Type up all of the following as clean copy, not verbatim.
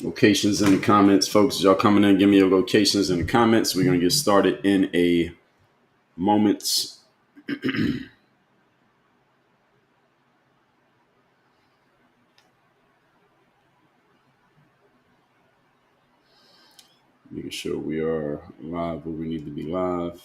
Locations in the comments, folks. Y'all coming in, give me your locations in the comments. We're going to get started in a moment. Making sure we are live where we need to be live.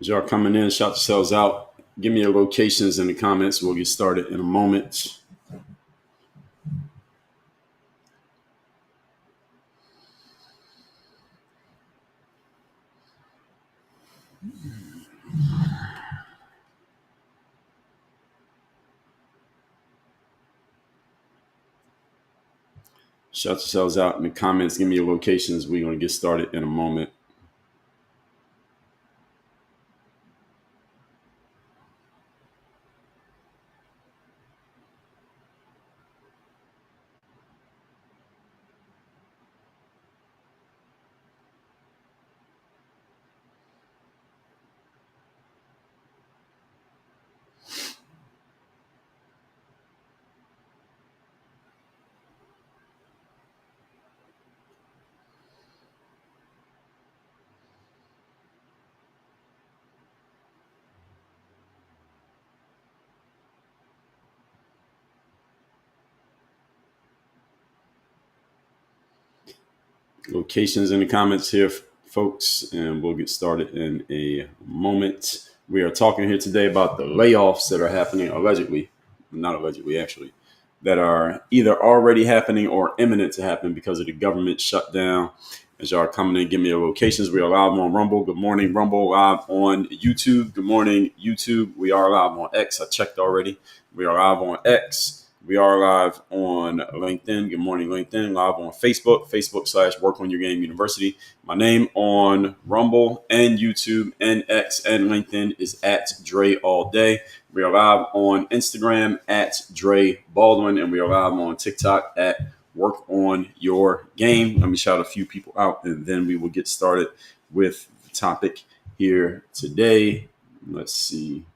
As y'all coming in, shout yourselves out. Give me your locations in the comments. We'll get started in a moment. Shout yourselves out in the comments. Give me your locations. We're going to get started in a moment. Locations in the comments here, folks, and we'll get started in a moment. We are talking here today about the layoffs that are happening allegedly, not allegedly, actually, that are either already happening or imminent to happen because of the government shutdown. As y'all are coming in, give me your locations. We are live on Rumble. Good morning, Rumble. Live on YouTube. Good morning, YouTube. We are live on X. I checked already. We are live on X. We are live on LinkedIn. Good morning, LinkedIn. Live on Facebook, Facebook/Work on Your Game University. My name on Rumble and YouTube and X and LinkedIn is at Dre All Day. We are live on Instagram at Dre Baldwin, and we are live on TikTok at Work on Your Game. Let me shout a few people out, and then we will get started with the topic here today. Let's see.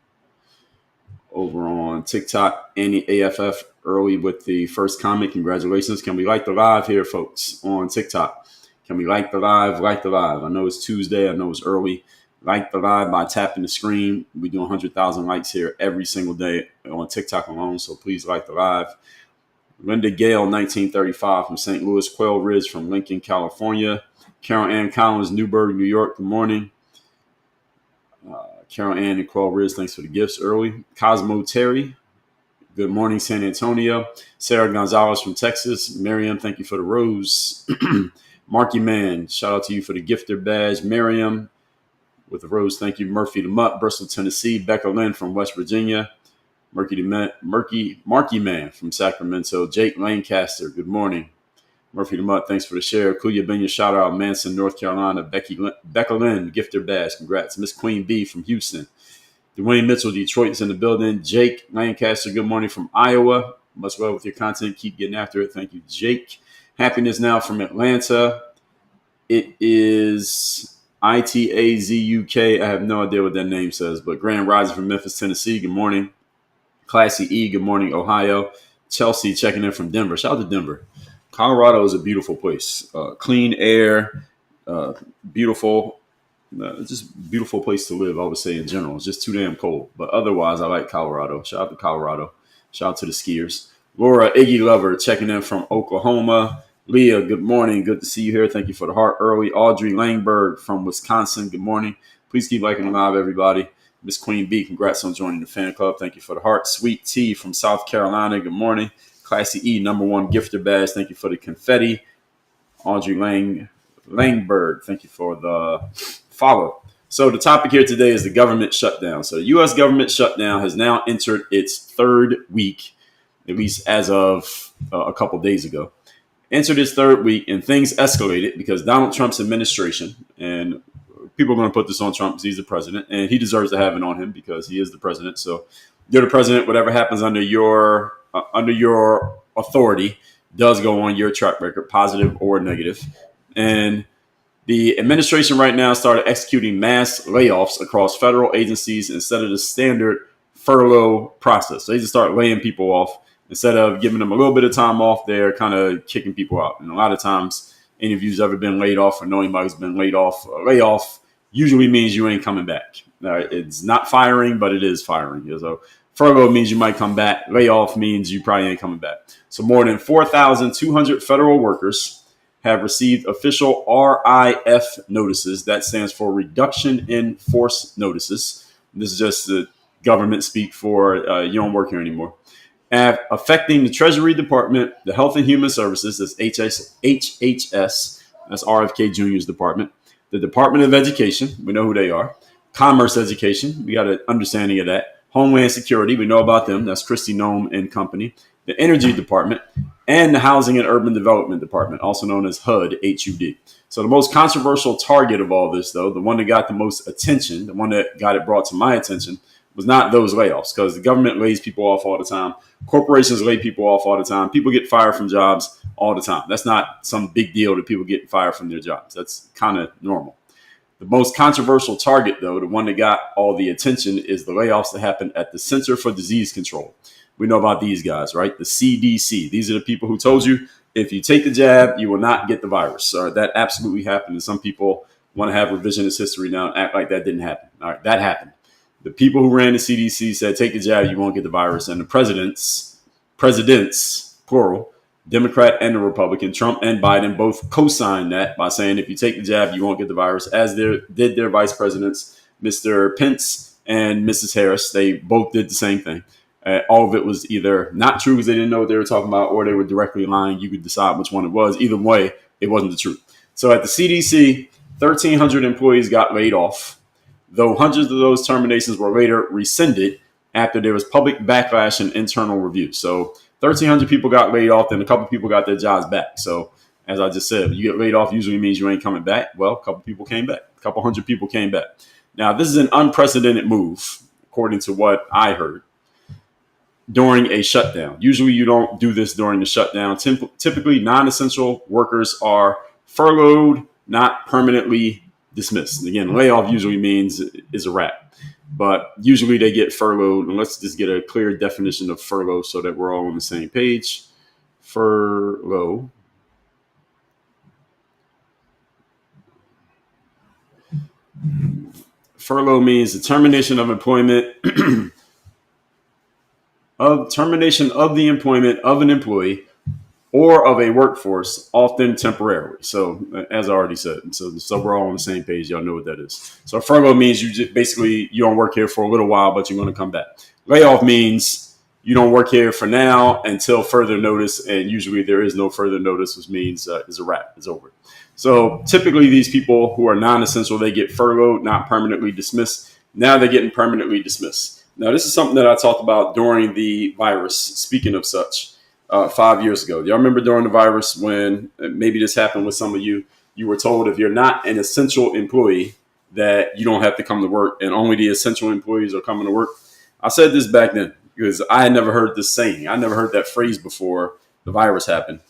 Over on TikTok, Annie AFF early with the first comment. Congratulations. Can we like the live here, folks, on TikTok? Can we like the live? Like the live. I know it's Tuesday. I know it's early. Like the live by tapping the screen. We do 100,000 likes here every single day on TikTok alone. So please like the live. Linda Gale, 1935 from St. Louis. Quail Ridge from Lincoln, California. Carol Ann Collins, Newburgh, New York. Good morning. Carol Ann and Quail Ridge, thanks for the gifts early. Cosmo Terry, good morning, San Antonio. Sarah Gonzalez from Texas. Miriam, thank you for the rose. Marky Man, shout out to you for the gifter badge. Miriam with the rose, thank you. Murphy the Mutt, Bristol, Tennessee. Becca Lynn from West Virginia. Marky Man from Sacramento. Jake Lancaster, good morning. Murphy the Mutt, thanks for the share. Kuya Benya, shout out. Manson, North Carolina. Becca Lynn, gifter badge, congrats. Miss Queen B from Houston. Dwayne Mitchell, Detroit is in the building. Jake Lancaster, good morning from Iowa. Much love with your content. Keep getting after it. Thank you, Jake. Happiness Now from Atlanta. It is ITAZUK. I have no idea what that name says, but Grand Rising from Memphis, Tennessee. Good morning. Classy E, good morning, Ohio. Chelsea checking in from Denver. Shout out to Denver. Colorado is a beautiful place. Clean air, beautiful, just beautiful place to live, I would say in general. It's just too damn cold. But otherwise, I like Colorado. Shout out to Colorado. Shout out to the skiers. Laura Iggy Lover checking in from Oklahoma. Leah, good morning. Good to see you here. Thank you for the heart early. Audrey Langberg from Wisconsin, good morning. Please keep liking the live, everybody. Miss Queen B, congrats on joining the fan club. Thank you for the heart. Sweet Tea from South Carolina, good morning. Classy E, #1 gifter badge. Thank you for the confetti. Audrey Langberg, thank you for the follow. So the topic here today is the government shutdown. So the U.S. government shutdown has now entered its third week, at least as of a couple days ago. Entered its third week, and things escalated because Donald Trump's administration, and people are going to put this on Trump because he's the president, and he deserves to have it on him because he is the president. So you're the president. Whatever happens under your authority does go on your track record, positive or negative. And The administration right now started executing mass layoffs across federal agencies instead of the standard furlough process. So they just start laying people off. Instead of giving them a little bit of time off, they're kind of kicking people out. And a lot of times, any of you's ever been laid off or know anybody's been laid off, a layoff usually means you ain't coming back. It's not firing, but it is firing. So furlough means you might come back. Layoff means you probably ain't coming back. So more than 4,200 federal workers have received official RIF notices. That stands for Reduction in Force Notices. This is just the government speak for you don't work here anymore. Affecting the Treasury Department, the Health and Human Services, that's HHS, that's RFK Jr.'s department, the Department of Education, we know who they are, Commerce Education, we got an understanding of that, Homeland Security, we know about them, that's Kristi Noem and company, the Energy Department, and the Housing and Urban Development Department, also known as HUD, H-U-D. So the most controversial target of all this, though, the one that got the most attention, the one that got it brought to my attention, was not those layoffs, because the government lays people off all the time. Corporations lay people off all the time. People get fired from jobs all the time. That's not some big deal that people get fired from their jobs. That's kind of normal. The most controversial target, though, the one that got all the attention, is the layoffs that happened at the Center for Disease Control. We know about these guys, right? The CDC. These are the people who told you if you take the jab, you will not get the virus. All right, that absolutely happened. And some people want to have revisionist history now and act like that didn't happen. All right, that happened. The people who ran the CDC said, take the jab, you won't get the virus. And the presidents, plural, Democrat and the Republican, Trump and Biden, both co-signed that by saying, if you take the jab, you won't get the virus, as did their vice presidents, Mr. Pence and Mrs. Harris. They both did the same thing. All of it was either not true because they didn't know what they were talking about, or they were directly lying. You could decide which one it was. Either way, it wasn't the truth. So at the CDC, 1,300 employees got laid off, though hundreds of those terminations were later rescinded after there was public backlash and internal review. So 1,300 people got laid off, then a couple people got their jobs back. So as I just said, you get laid off usually means you ain't coming back. Well, a couple people came back. A couple hundred people came back. Now, this is an unprecedented move, according to what I heard, during a shutdown. Usually you don't do this during the shutdown. Typically, non-essential workers are furloughed, not permanently dismissed. Again, layoff usually means is a wrap, but usually they get furloughed. And let's just get a clear definition of furlough so that we're all on the same page. Furlough. Furlough means the termination of employment termination of the employment of an employee or of a workforce, often temporarily. So as I already said, so we're all on the same page. Y'all know what that is. So furlough means you just basically you don't work here for a little while, but you're going to come back. Layoff means you don't work here for now until further notice, and usually there is no further notice, which means it's a wrap. It's over. So typically these people who are non-essential, they get furloughed, not permanently dismissed. Now they're getting permanently dismissed. Now, this is something that I talked about during the virus, speaking of such, 5 years ago. Y'all remember during the virus when maybe this happened with some of you, you were told if you're not an essential employee that you don't have to come to work and only the essential employees are coming to work. I said this back then because I had never heard this saying. I never heard that phrase before the virus happened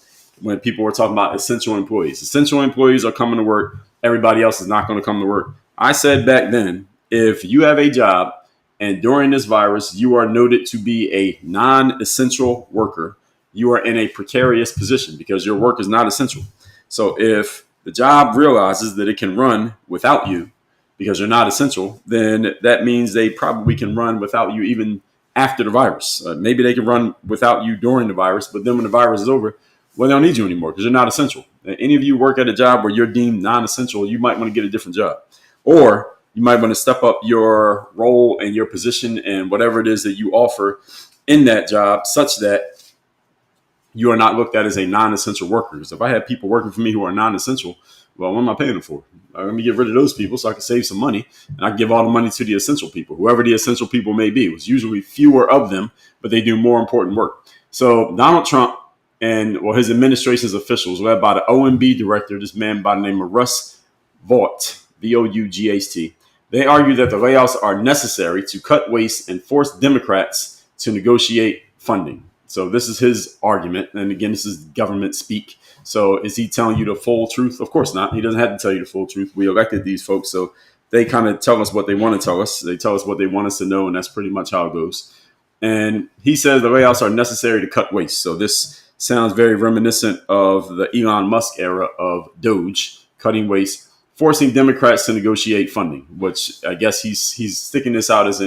when people were talking about essential employees. Essential employees are coming to work. Everybody else is not going to come to work. I said back then, if you have a job and during this virus, you are noted to be a non-essential worker, you are in a precarious position because your work is not essential. So if the job realizes that it can run without you because you're not essential, then that means they probably can run without you even after the virus. Maybe they can run without you during the virus, but then when the virus is over, well, they don't need you anymore because you're not essential. Any of you work at a job where you're deemed non-essential, you might want to get a different job. Or you might want to step up your role and your position and whatever it is that you offer in that job such that you are not looked at as a non-essential worker. Because if I have people working for me who are non-essential, well, what am I paying them for? Let me get rid of those people so I can save some money. And I can give all the money to the essential people, whoever the essential people may be. It's usually fewer of them, but they do more important work. So Donald Trump and his administration's officials, led by the OMB director, this man by the name of Russ Vought, V-O-U-G-H-T, they argue that the layoffs are necessary to cut waste and force Democrats to negotiate funding. So this is his argument. And again, this is government speak. So is he telling you the full truth? Of course not. He doesn't have to tell you the full truth. We elected these folks, so they kind of tell us what they want to tell us. They tell us what they want us to know, and that's pretty much how it goes. And he says the layoffs are necessary to cut waste. So this sounds very reminiscent of the Elon Musk era of Doge, cutting waste, forcing Democrats to negotiate funding, which I guess he's sticking this out as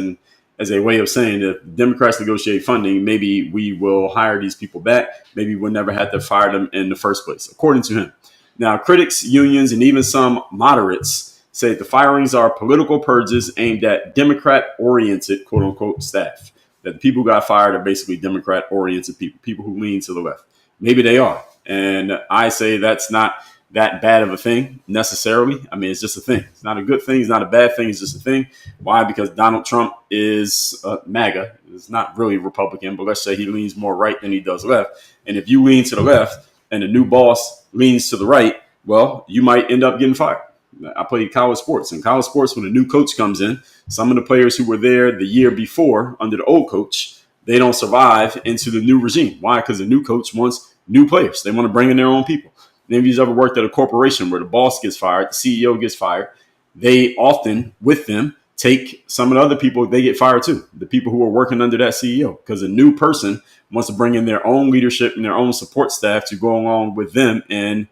a way of saying that if Democrats negotiate funding, maybe we will hire these people back. Maybe we'll never have to fire them in the first place, according to him. Now, critics, unions, and even some moderates say the firings are political purges aimed at Democrat-oriented, quote-unquote, staff. That the people who got fired are basically Democrat-oriented people who lean to the left. Maybe they are. And I say that's not that bad of a thing necessarily. I mean, it's just a thing. It's not a good thing. It's not a bad thing. It's just a thing. Why? Because Donald Trump is MAGA. It's not really Republican, but let's say he leans more right than he does left. And if you lean to the left and the new boss leans to the right, well, you might end up getting fired. I played college sports. In college sports, when a new coach comes in, some of the players who were there the year before under the old coach, they don't survive into the new regime. Why? Because the new coach wants new players. They want to bring in their own people. And if you've ever worked at a corporation where the boss gets fired, the CEO gets fired, they often, with them, take some of the other people, they get fired too. The people who are working under that CEO, because a new person wants to bring in their own leadership and their own support staff to go along with them and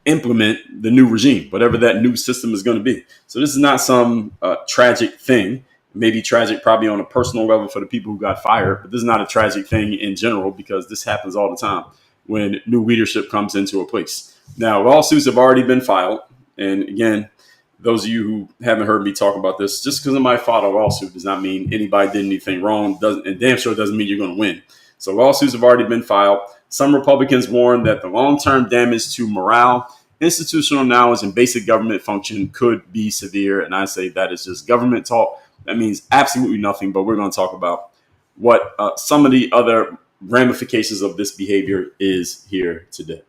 implement the new regime, whatever that new system is going to be. So this is not some tragic thing. Maybe tragic probably on a personal level for the people who got fired, but this is not a tragic thing in general because this happens all the time when new leadership comes into a place. Now, lawsuits have already been filed. And again, those of you who haven't heard me talk about this, just because somebody filed a lawsuit does not mean anybody did anything wrong. And damn sure doesn't mean you're going to win. So lawsuits have already been filed. Some Republicans warn that the long-term damage to morale, institutional knowledge, and basic government function could be severe. And I say that is just government talk. That means absolutely nothing. But we're going to talk about what some of the other ramifications of this behavior is here today.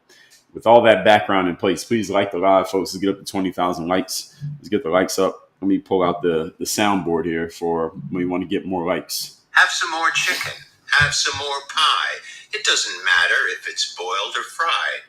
With all that background in place, please like the live, folks. Let's get up to 20,000 likes. Let's get the likes up. Let me pull out the soundboard here for when we want to get more likes. Have some more chicken. Have some more pie. It doesn't matter if it's boiled or fried.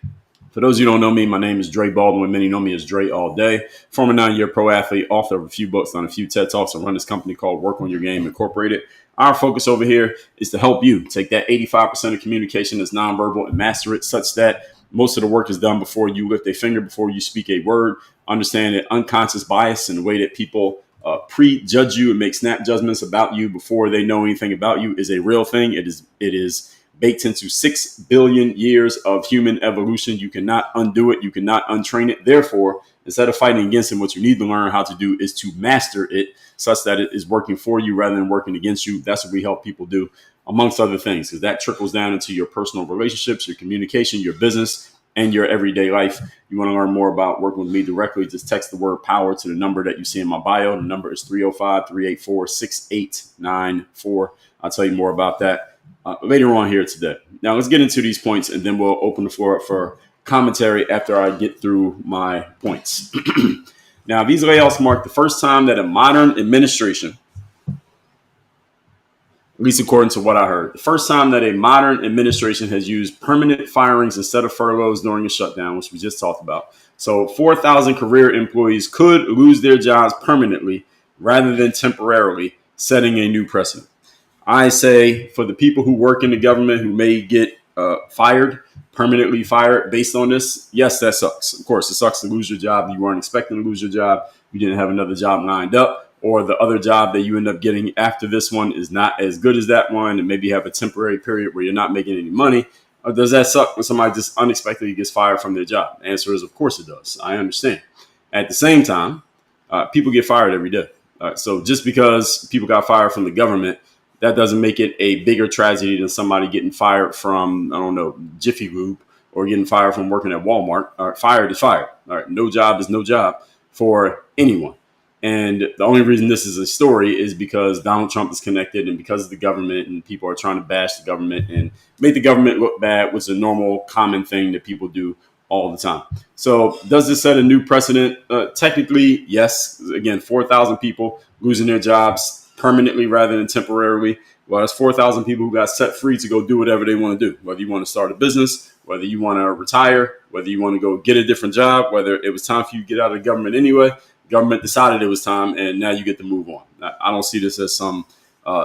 For those of you who don't know me, my name is Dre Baldwin. Many know me as Dre all day. Former 9-year pro athlete, author of a few books, on a few TED Talks, and run this company called Work on Your Game Incorporated. Our focus over here is to help you take that 85% of communication that's nonverbal and master it such that most of the work is done before you lift a finger, before you speak a word. Understand that unconscious bias and the way that people prejudge you and make snap judgments about you before they know anything about you is a real thing. It is baked into 6 billion years of human evolution. You cannot undo it. You cannot untrain it. Therefore, instead of fighting against it, what you need to learn how to do is to master it such that it is working for you rather than working against you. That's what we help people do, amongst other things, because that trickles down into your personal relationships, your communication, your business, and your everyday life. You want to learn more about working with me directly, just text the word POWER to the number that you see in my bio. The number is 305-384-6894. I'll tell you more about that later on here today. Now, let's get into these points, and then we'll open the floor up for commentary after I get through my points. Now, these layoffs mark the first time that a modern administration, at least according to what I heard, the first time that a modern administration has used permanent firings instead of furloughs during a shutdown, which we just talked about. So 4,000 career employees could lose their jobs permanently rather than temporarily, setting a new precedent. I say for the people who work in the government who may get permanently fired based on this, yes, that sucks. Of course, it sucks to lose your job. You weren't expecting to lose your job. You didn't have another job lined up, or the other job that you end up getting after this one is not as good as that one, and maybe you have a temporary period where you're not making any money. Or does that suck when somebody just unexpectedly gets fired from their job? The answer is, of course it does. I understand. At the same time, people get fired every day. So just because people got fired from the government, that doesn't make it a bigger tragedy than somebody getting fired from, I don't know, Jiffy Lube, or getting fired from working at Walmart. All right, fired is fired. All right, no job is no job for anyone. And the only reason this is a story is because Donald Trump is connected, and because of the government, and people are trying to bash the government and make the government look bad, which is a normal, common thing that people do all the time. So does this set a new precedent? Technically, yes. Again, 4,000 people losing their jobs permanently rather than temporarily. Well, that's 4,000 people who got set free to go do whatever they want to do, whether you want to start a business, whether you want to retire, whether you want to go get a different job, whether it was time for you to get out of the government anyway. Government decided it was time, and now you get to move on. I don't see this as some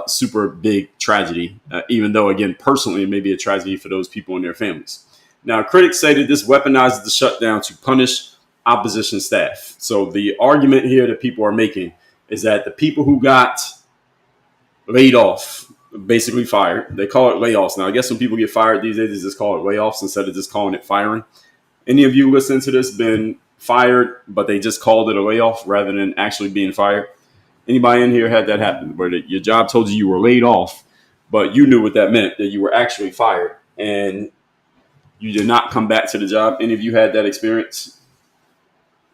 super big tragedy, even though, again, personally, it may be a tragedy for those people and their families. Now, critics say that this weaponizes the shutdown to punish opposition staff. So the argument here that people are making is that the people who got laid off, basically fired, they call it layoffs. Now, I guess when people get fired these days, they just call it layoffs instead of just calling it firing. Any of you listening to this been fired, but they just called it a layoff rather than actually being fired? Anybody in here had that happen where your job told you were laid off, but you knew what that meant, that you were actually fired and you did not come back to the job? Any of you had that experience?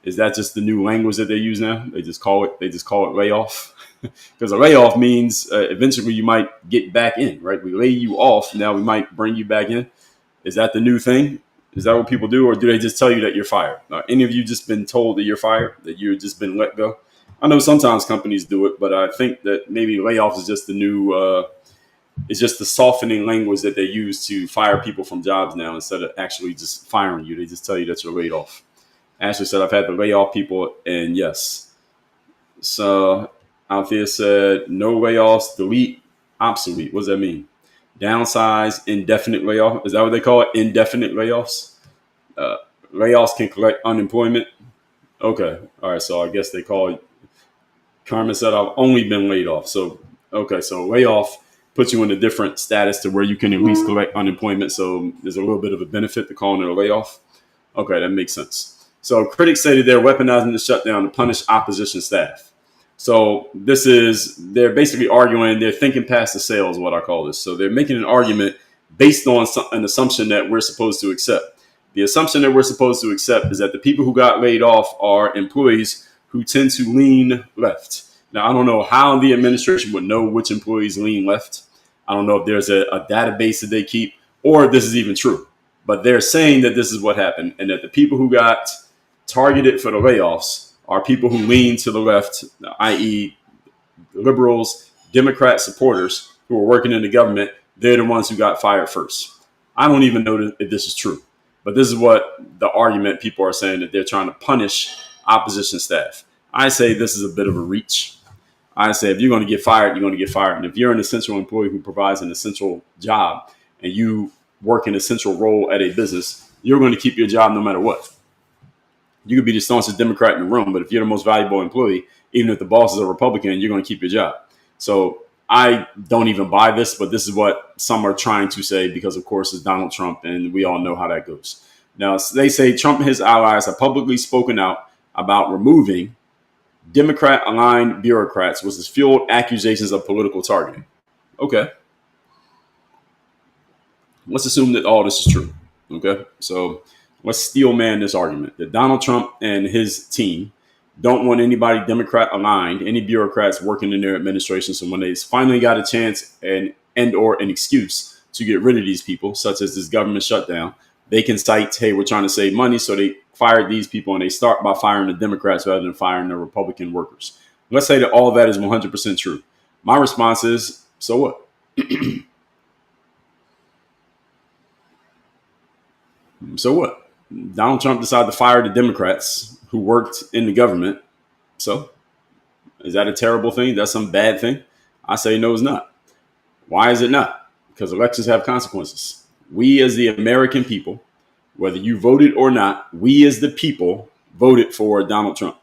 Is that just the new language that they use now? They just call it layoff. Because a layoff means eventually you might get back in, right? We lay you off, now we might bring you back in. Is that the new thing? Is that what people do, or do they just tell you that you're fired? Any of you just been told that you're fired, that you've just been let go? I know sometimes companies do it, but I think that maybe layoff is just the new, it's just the softening language that they use to fire people from jobs now instead of actually just firing you. They just tell you that you're laid off. Ashley said, I've had to lay off people, and yes. So Althea said, no layoffs, delete, obsolete. What does that mean? Downsize, indefinite layoff. Is that what they call it? Indefinite layoffs? Layoffs can collect unemployment. Okay. All right. So I guess they call it. Carmen said, I've only been laid off. So, okay. So layoff puts you in a different status to where you can at least collect unemployment. So there's a little bit of a benefit to calling it a layoff. Okay. That makes sense. So critics say that they're weaponizing the shutdown to punish opposition staff. So they're basically arguing, they're thinking past the sale is what I call this. So they're making an argument based on an assumption that we're supposed to accept. The assumption that we're supposed to accept is that the people who got laid off are employees who tend to lean left. Now, I don't know how the administration would know which employees lean left. I don't know if there's a database that they keep or if this is even true. But they're saying that this is what happened and that the people who got targeted for the layoffs are people who lean to the left, i.e. liberals, Democrat supporters who are working in the government. They're the ones who got fired first. I don't even know if this is true, but this is what the argument people are saying, that they're trying to punish opposition staff. I say this is a bit of a reach. I say if you're going to get fired, you're going to get fired. And if you're an essential employee who provides an essential job and you work in an essential role at a business, you're going to keep your job no matter what. You could be the staunchest Democrat in the room, but if you're the most valuable employee, even if the boss is a Republican, you're going to keep your job. So I don't even buy this, but this is what some are trying to say because, of course, it's Donald Trump, and we all know how that goes. Now, they say Trump and his allies have publicly spoken out about removing Democrat-aligned bureaucrats, which has fueled accusations of political targeting. Okay. Let's assume that all this is true. Okay. So let's steel man this argument that Donald Trump and his team don't want anybody Democrat aligned, any bureaucrats working in their administration. So when they finally got a chance and or an excuse to get rid of these people, such as this government shutdown, they can cite, hey, we're trying to save money. So they fired these people, and they start by firing the Democrats rather than firing the Republican workers. Let's say that all of that is 100% true. My response is, so what? So what? Donald Trump decided to fire the Democrats who worked in the government. So is that a terrible thing? That's some bad thing? I say no, it's not. Why is it not? Because elections have consequences. We as the American people, whether you voted or not, we as the people voted for Donald Trump.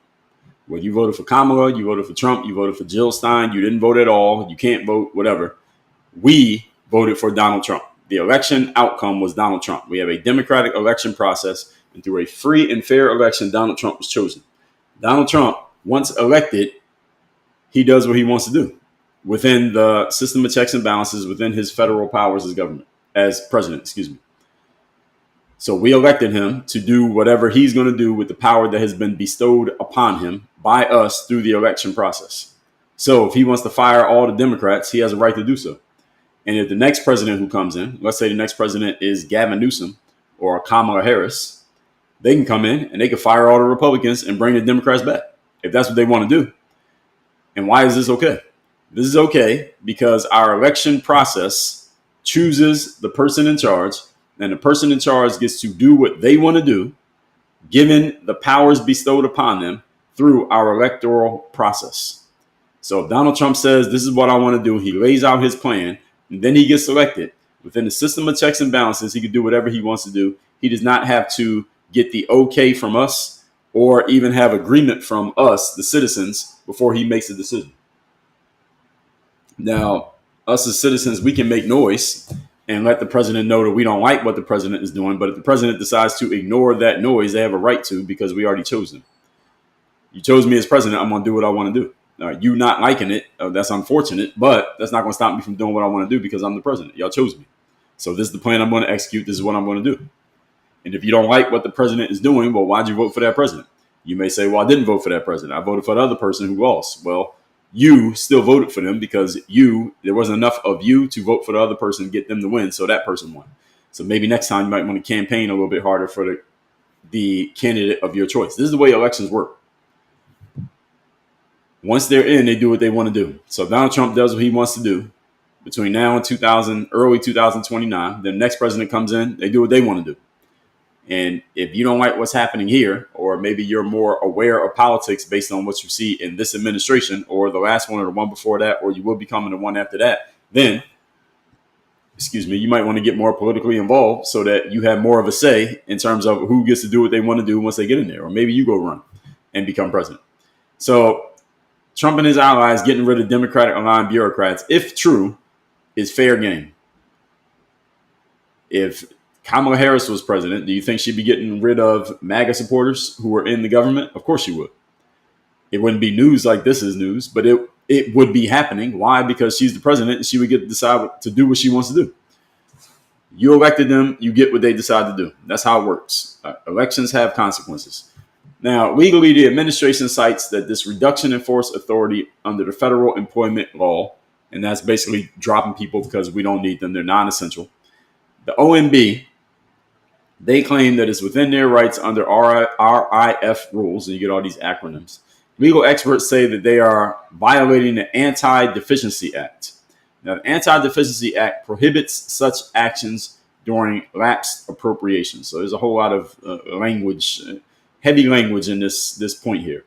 Whether you voted for Kamala, you voted for Trump, you voted for Jill Stein, you didn't vote at all, you can't vote, whatever. We voted for Donald Trump. The election outcome was Donald Trump. We have a democratic election process, and through a free and fair election, Donald Trump was chosen. Donald Trump, once elected, he does what he wants to do within the system of checks and balances, within his federal powers as president. So we elected him to do whatever he's going to do with the power that has been bestowed upon him by us through the election process. So if he wants to fire all the Democrats, he has a right to do so. And if the next president who comes in, let's say the next president is Gavin Newsom or Kamala Harris, they can come in and they can fire all the Republicans and bring the Democrats back if that's what they want to do. And why is this okay? This is okay because our election process chooses the person in charge, and the person in charge gets to do what they want to do, given the powers bestowed upon them through our electoral process. So if Donald Trump says, this is what I want to do, he lays out his plan, and then he gets elected. Within the system of checks and balances, he can do whatever he wants to do. He does not have to get the okay from us or even have agreement from us, the citizens, before he makes a decision. Now, us as citizens, we can make noise and let the president know that we don't like what the president is doing. But if the president decides to ignore that noise, they have a right to, because we already chose him. You chose me as president. I'm going to do what I want to do. You not liking it, that's unfortunate, but that's not going to stop me from doing what I want to do because I'm the president. Y'all chose me. So this is the plan I'm going to execute. This is what I'm going to do. And if you don't like what the president is doing, well, why'd you vote for that president? You may say, well, I didn't vote for that president. I voted for the other person who lost. Well, you still voted for them because there wasn't enough of you to vote for the other person and get them to win. So that person won. So maybe next time you might want to campaign a little bit harder for the candidate of your choice. This is the way elections work. Once they're in, they do what they want to do. So Donald Trump does what he wants to do between now and early 2029. The next president comes in, they do what they want to do. And if you don't like what's happening here, or maybe you're more aware of politics based on what you see in this administration or the last one or the one before that, or you will be coming the one after that, then, you might want to get more politically involved so that you have more of a say in terms of who gets to do what they want to do once they get in there. Or maybe you go run and become president. So Trump and his allies getting rid of Democratic aligned bureaucrats, if true, is fair game. If Kamala Harris was president, do you think she'd be getting rid of MAGA supporters who were in the government? Of course she would. It wouldn't be news like this is news, but it would be happening. Why? Because she's the president and she would get to decide to do what she wants to do. You elected them, you get what they decide to do. That's how it works. Elections have consequences. Now, legally, the administration cites that this reduction in force authority under the federal employment law, and that's basically dropping people because we don't need them, they're non-essential. The OMB, they claim that it's within their rights under RIF rules, and you get all these acronyms. Legal experts say that they are violating the Anti-Deficiency Act. Now, the Anti-Deficiency Act prohibits such actions during lapsed appropriations. So there's a whole lot of heavy language in this point here.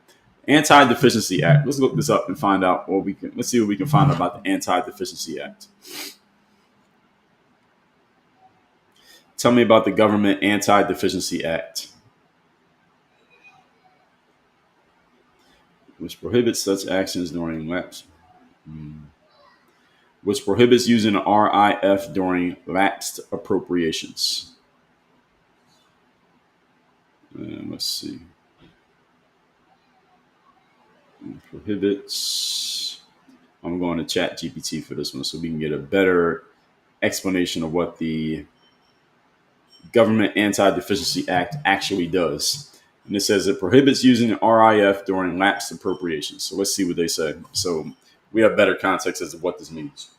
Anti-Deficiency Act. Let's look this up and find out let's see what we can find out about the Anti-Deficiency Act. Tell me about the Government Anti-Deficiency Act, which prohibits such actions during lapse. Which prohibits using the RIF during lapsed appropriations. Let's see. It prohibits. I'm going to Chat GPT for this one so we can get a better explanation of what the Government Anti-Deficiency Act actually does. And it says it prohibits using the RIF during lapsed appropriations. So let's see what they say. So we have better context as to what this means.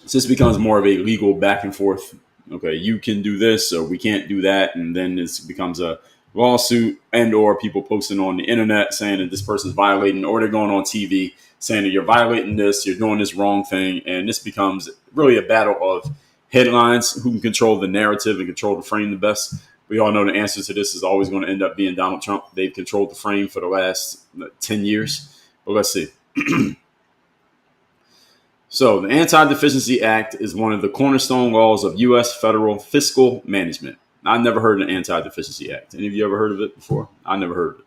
So this becomes more of a legal back and forth. Okay, you can do this, or we can't do that. And then this becomes a lawsuit and or people posting on the internet saying that this person's violating, or they're going on TV saying that you're violating this, you're doing this wrong thing. And this becomes really a battle of headlines, who can control the narrative and control the frame the best. We all know the answer to this is always going to end up being Donald Trump. They've controlled the frame for the last 10 years. But let's see. So the Anti-Deficiency Act is one of the cornerstone laws of U.S. federal fiscal management. I've never heard of the Anti-Deficiency Act. Any of you ever heard of it before? I never heard of it.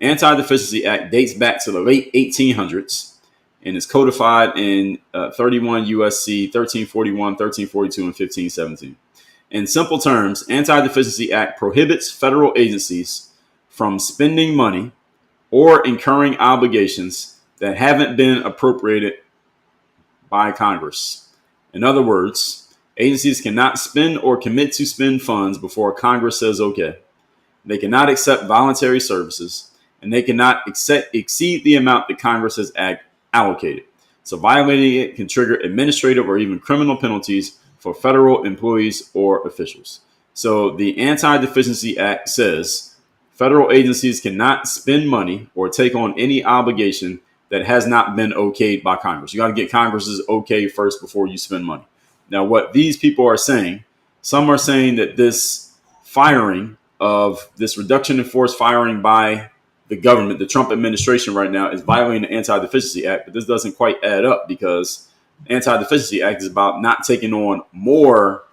Anti-Deficiency Act dates back to the late 1800s and is codified in 31 U.S.C. 1341, 1342, and 1517. In simple terms, Anti-Deficiency Act prohibits federal agencies from spending money or incurring obligations that haven't been appropriated by Congress. In other words, agencies cannot spend or commit to spend funds before Congress says okay. They cannot accept voluntary services, and they cannot exceed the amount that Congress has allocated. So violating it can trigger administrative or even criminal penalties for federal employees or officials. So the Anti-Deficiency Act says federal agencies cannot spend money or take on any obligation that has not been okayed by Congress. You got to get Congress's okay first before you spend money. Now, what these people are saying, some are saying that this firing of this reduction in force firing by the government, the Trump administration right now, is violating the Anti-Deficiency Act. But this doesn't quite add up because the Anti-Deficiency Act is about not taking on more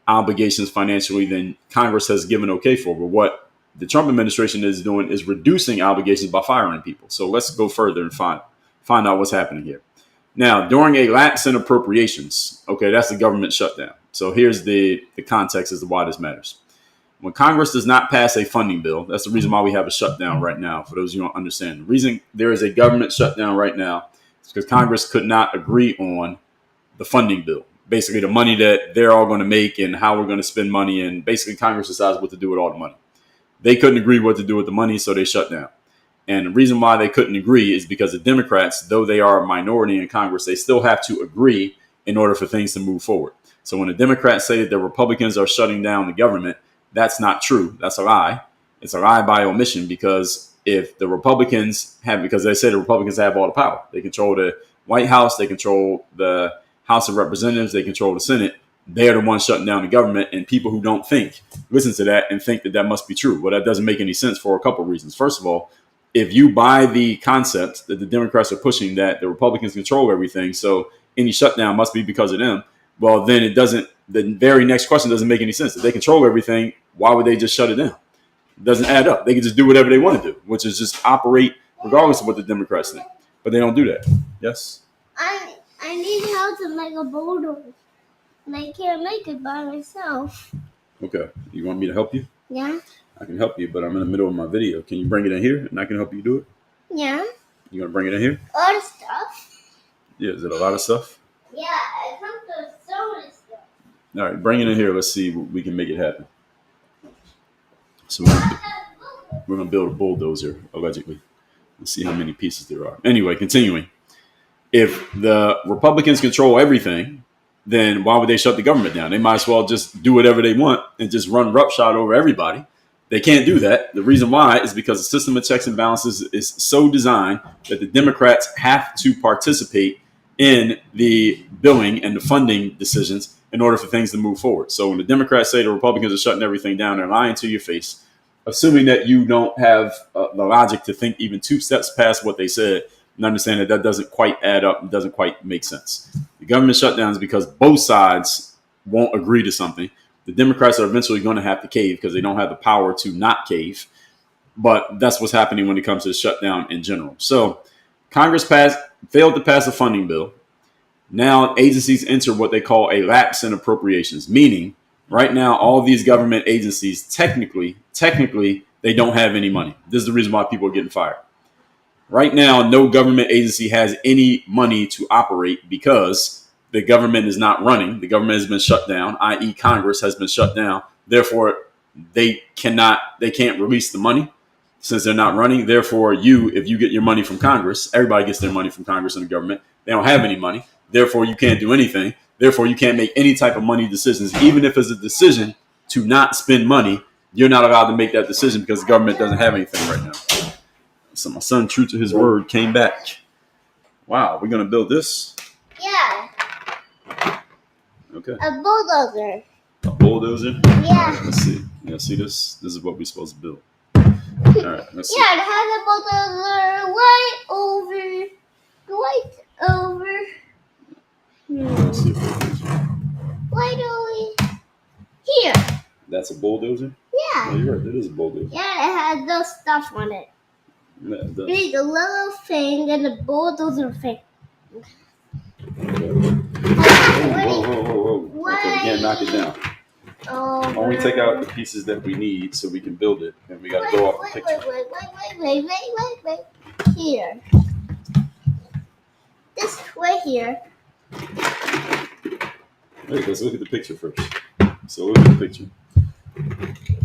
obligations financially than Congress has given okay for. But what the Trump administration is doing is reducing obligations by firing people. So let's go further and find out what's happening here. Now, during a lapse in appropriations, okay, that's the government shutdown. So here's the context as to why this matters. When Congress does not pass a funding bill, that's the reason why we have a shutdown right now. For those who don't understand, the reason there is a government shutdown right now is because Congress could not agree on the funding bill. Basically, the money that they're all going to make and how we're going to spend money. And basically, Congress decides what to do with all the money. They couldn't agree what to do with the money, so they shut down. And the reason why they couldn't agree is because the Democrats, though they are a minority in Congress, they still have to agree in order for things to move forward. So when the Democrats say that the Republicans are shutting down the government, that's not true. That's a lie. It's a lie by omission because if the Republicans because they say the Republicans have all the power. They control the White House. They control the House of Representatives. They control the Senate. They are the ones shutting down the government. And people who don't think, listen to that and think that that must be true. Well, that doesn't make any sense for a couple of reasons. First of all, if you buy the concept that the Democrats are pushing that the Republicans control everything, so any shutdown must be because of them, well, then the very next question doesn't make any sense. If they control everything, why would they just shut it down? It doesn't add up. They can just do whatever they want to do, which is just operate regardless of what the Democrats think. But they don't do that. Yes? I need help to make a boulder. And I can't make it by myself. Okay. You want me to help you? Yeah. I can help you, but I'm in the middle of my video. Can you bring it in here and I can help you do it? Yeah. You going to bring it in here? All the stuff. Yeah. Is it a lot of stuff? Yeah, it comes to so many stuff. All right. Bring it in here. Let's see if we can make it happen. So we're going to build a bulldozer, allegedly. Let's see how many pieces there are. Anyway, continuing. If the Republicans control everything, then why would they shut the government down? They might as well just do whatever they want and just run roughshod over everybody. They can't do that. The reason why is because the system of checks and balances is so designed that the Democrats have to participate in the billing and the funding decisions in order for things to move forward. So when the Democrats say the Republicans are shutting everything down, they're lying to your face, assuming that you don't have the logic to think even two steps past what they said and understand that that doesn't quite add up and doesn't quite make sense. The government shutdown is because both sides won't agree to something. The Democrats are eventually going to have to cave because they don't have the power to not cave. But that's what's happening when it comes to the shutdown in general. So Congress failed to pass a funding bill. Now agencies enter what they call a lapse in appropriations, meaning right now all these government agencies technically they don't have any money. This is the reason why people are getting fired. Right now, no government agency has any money to operate because the government is not running. The government has been shut down, i.e. Congress has been shut down. Therefore, they can't release the money since they're not running. Therefore, if you get your money from Congress, everybody gets their money from Congress and the government. They don't have any money. Therefore, you can't do anything. Therefore, you can't make any type of money decisions. Even if it's a decision to not spend money, you're not allowed to make that decision because the government doesn't have anything right now. So my son, true to his word, came back. Wow, we're going to build this? Yeah. Okay. A bulldozer. A bulldozer? Yeah. Right, let's see. Yeah, see this? This is what we're supposed to build. All right, let's see. Yeah, it has a bulldozer right over. Let's see if Right over here. that's a bulldozer? Yeah. Oh, you're right. That is a bulldozer. Yeah, it has those stuff on it. Yeah, it does. There's a little thing and a bulldozer thing. Whoa. Okay, we can't knock it down. Oh. Only take out the pieces that we need so we can build it. And we got to go off the picture. Wait. Here. This right here. Wait, let's look at the picture first. So look at the picture.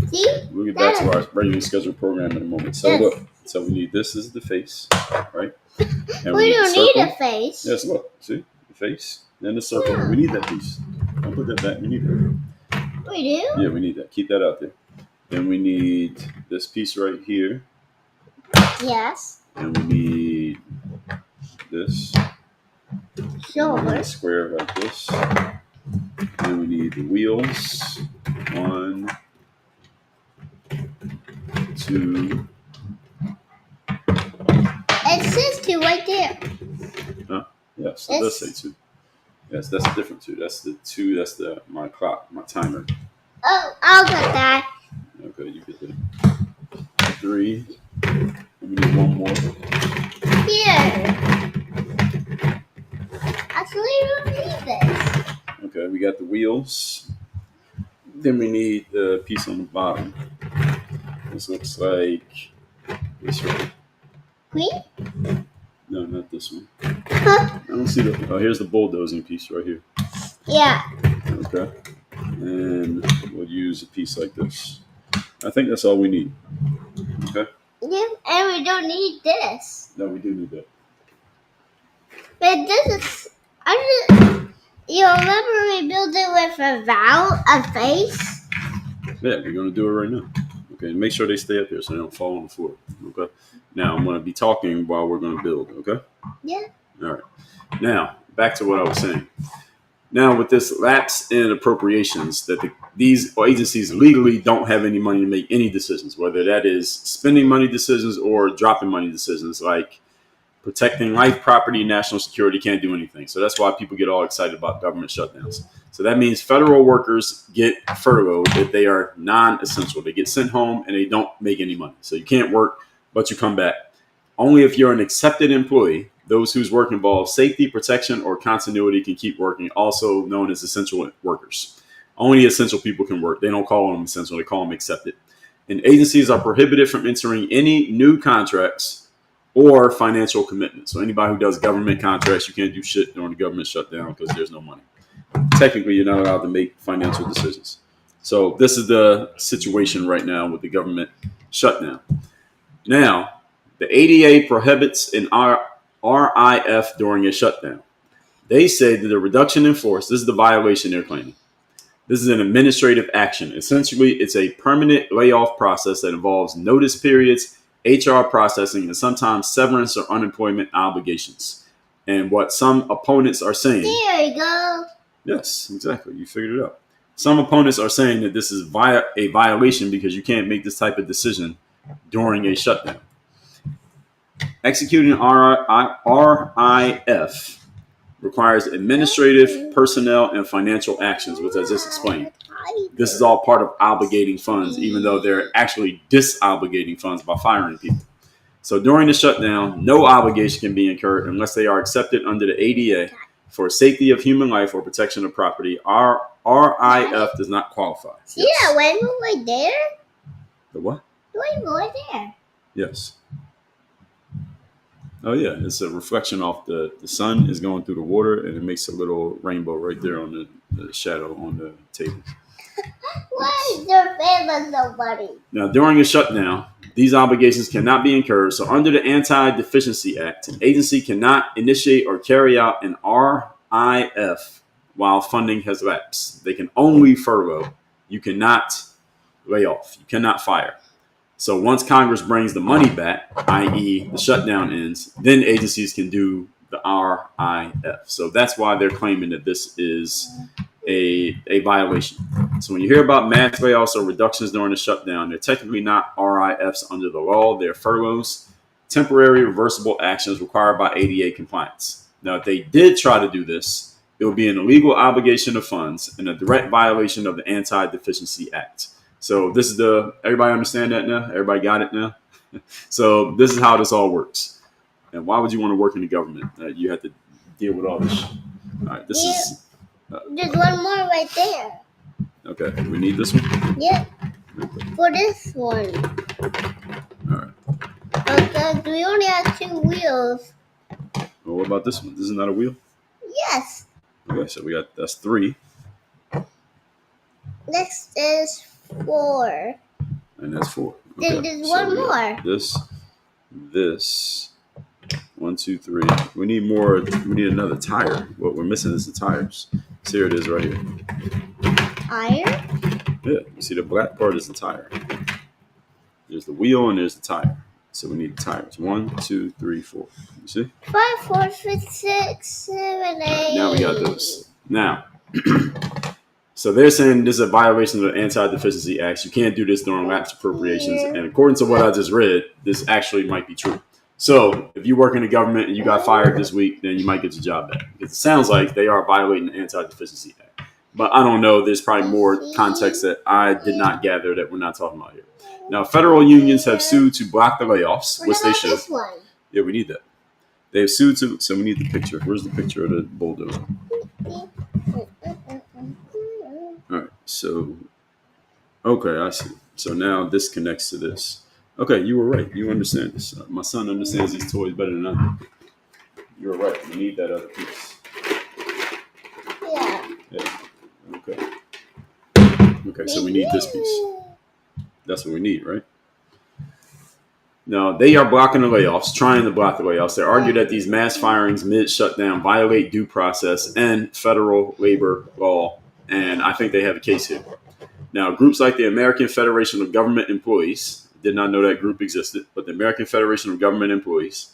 See? We'll get back to our regularly scheduled program in a moment. So Yes. look. So we need this is the face, right? And We need don't the need circle. a face. Yes, look. See? The face. Then the circle. Yeah. We need that piece. Don't put that back. We need that. We do? Yeah, we need that. Keep that out there. Then we need this piece right here. Yes. And we need need this. Sure. We need a square like this. Then we need the wheels. 1, 2. It says 2 right there. Huh? Yes, it does say 2. Yes, that's a different 2. That's the 2. That's my clock, my timer. Oh, I'll get that. Okay, you get the 3. We need one more. Here. Actually, you don't need this. Okay, we got the wheels. Then we need the piece on the bottom. This looks like this one. Green? No, not this one. Huh? I don't see the. Oh, here's the bulldozing piece right here. Yeah. Okay. And we'll use a piece like this. I think that's all we need. Okay. Yeah, and we don't need this. No, we do need that. But this is. You remember we built it with a face? Yeah, we're gonna do it right now. Okay, make sure they stay up there so they don't fall on the floor. Okay. Now I'm gonna be talking while we're gonna build. Okay. Yeah. All right. Now back to what I was saying. Now with this lapse in appropriations, that these agencies legally don't have any money to make any decisions, whether that is spending money decisions or dropping money decisions, like protecting life, property, national security, can't do anything. So that's why people get all excited about government shutdowns. So that means federal workers get furloughed if they are non-essential. They get sent home and they don't make any money. So you can't work, but you come back. Only if you're an accepted employee, those whose work involves safety, protection, or continuity can keep working, also known as essential workers. Only essential people can work. They don't call them essential. They call them accepted. And agencies are prohibited from entering any new contracts or financial commitments. So anybody who does government contracts, you can't do shit during the government shutdown because there's no money. Technically, you're not allowed to make financial decisions. So this is the situation right now with the government shutdown. Now, the ADA prohibits an RIF during a shutdown. They say that the reduction in force, this is the violation they're claiming. This is an administrative action. Essentially, it's a permanent layoff process that involves notice periods, HR processing, and sometimes severance or unemployment obligations. And what some opponents are saying. There you go. Yes, exactly. You figured it out. Some opponents are saying that this is a violation because you can't make this type of decision during a shutdown. Executing RIF requires administrative, personnel, and financial actions, which I just explained. This is all part of obligating funds, even though they're actually disobligating funds by firing people. So during the shutdown, no obligation can be incurred unless they are accepted under the ADA for safety of human life or protection of property. RIF does not qualify. See that rainbow right there? The what? The rainbow right there. Yes. Oh yeah, it's a reflection off the sun is going through the water, and it makes a little rainbow right there on the shadow on the table. Why is your family so funny? Now, during a shutdown, these obligations cannot be incurred. So under the Anti-Deficiency Act, an agency cannot initiate or carry out an RIF while funding has lapsed. They can only furlough. You cannot lay off. You cannot fire. So once Congress brings the money back, i.e. the shutdown ends, then agencies can do the RIF. So that's why they're claiming that this is a violation. So when you hear about mass layoffs or reductions during the shutdown, they're technically not RIFs under the law. They're furloughs, temporary reversible actions required by ADA compliance. Now, if they did try to do this, it would be an illegal obligation of funds and a direct violation of the Anti-Deficiency Act. So this is everybody understand that now? Everybody got it now? So this is how this all works. And why would you want to work in the government? You have to deal with all this shit. All right, this is... There's one more right there. Okay, we need this one? Yeah. For this one. All right. Because we only have 2 wheels. Well, what about this one? This is not a wheel? Yes. Okay, so that's 3. Next is 4. And that's 4. Okay. Then there's one more. This. 1, 2, 3. We need more. We need another tire. What we're missing is the tires. So here it is right here. Tire? Yeah, you see the black part is the tire. There's the wheel and there's the tire. So we need tires. 1, 2, 3, 4. You see? 5, 4, 6, 7, 8. Now we got those. Now, so they're saying this is a violation of the Anti-Deficiency Acts. You can't do this during lapse appropriations. And according to what I just read, this actually might be true. So if you work in the government and you got fired this week, then you might get your job back. Because it sounds like they are violating the Anti-Deficiency Act. But I don't know. There's probably more context that I did not gather that we're not talking about here. Now, federal unions have sued to block the layoffs, which they should. This one? Yeah, we need that. They have sued to, so we need the picture. Where's the picture of the bulldozer? All right, so, okay, I see. So now this connects to this. Okay, you were right. You understand this. My son understands these toys better than I do. You were right. We need that other piece. Yeah. Okay. Okay, so we need this piece. That's what we need, right? Now, they are blocking the layoffs, trying to block the layoffs. They argue that these mass firings mid-shutdown violate due process and federal labor law, and I think they have a case here. Now, groups like the American Federation of Government Employees, did not know that group existed, but the American Federation of Government Employees,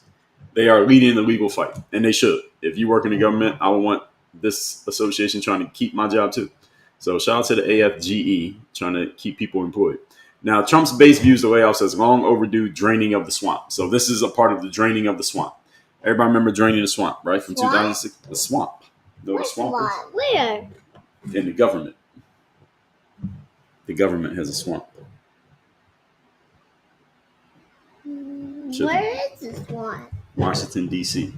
they are leading the legal fight, and they should. If you work in the government, I would want this association trying to keep my job too. So shout out to the AFGE trying to keep people employed. Now, Trump's base views the layoffs as long overdue draining of the swamp. So this is a part of the draining of the swamp. Everybody remember draining the swamp, right? From 2006, the swamp. You know what the swamp is? Where? In the government. The government has a swamp. Where is this one? Washington, D.C.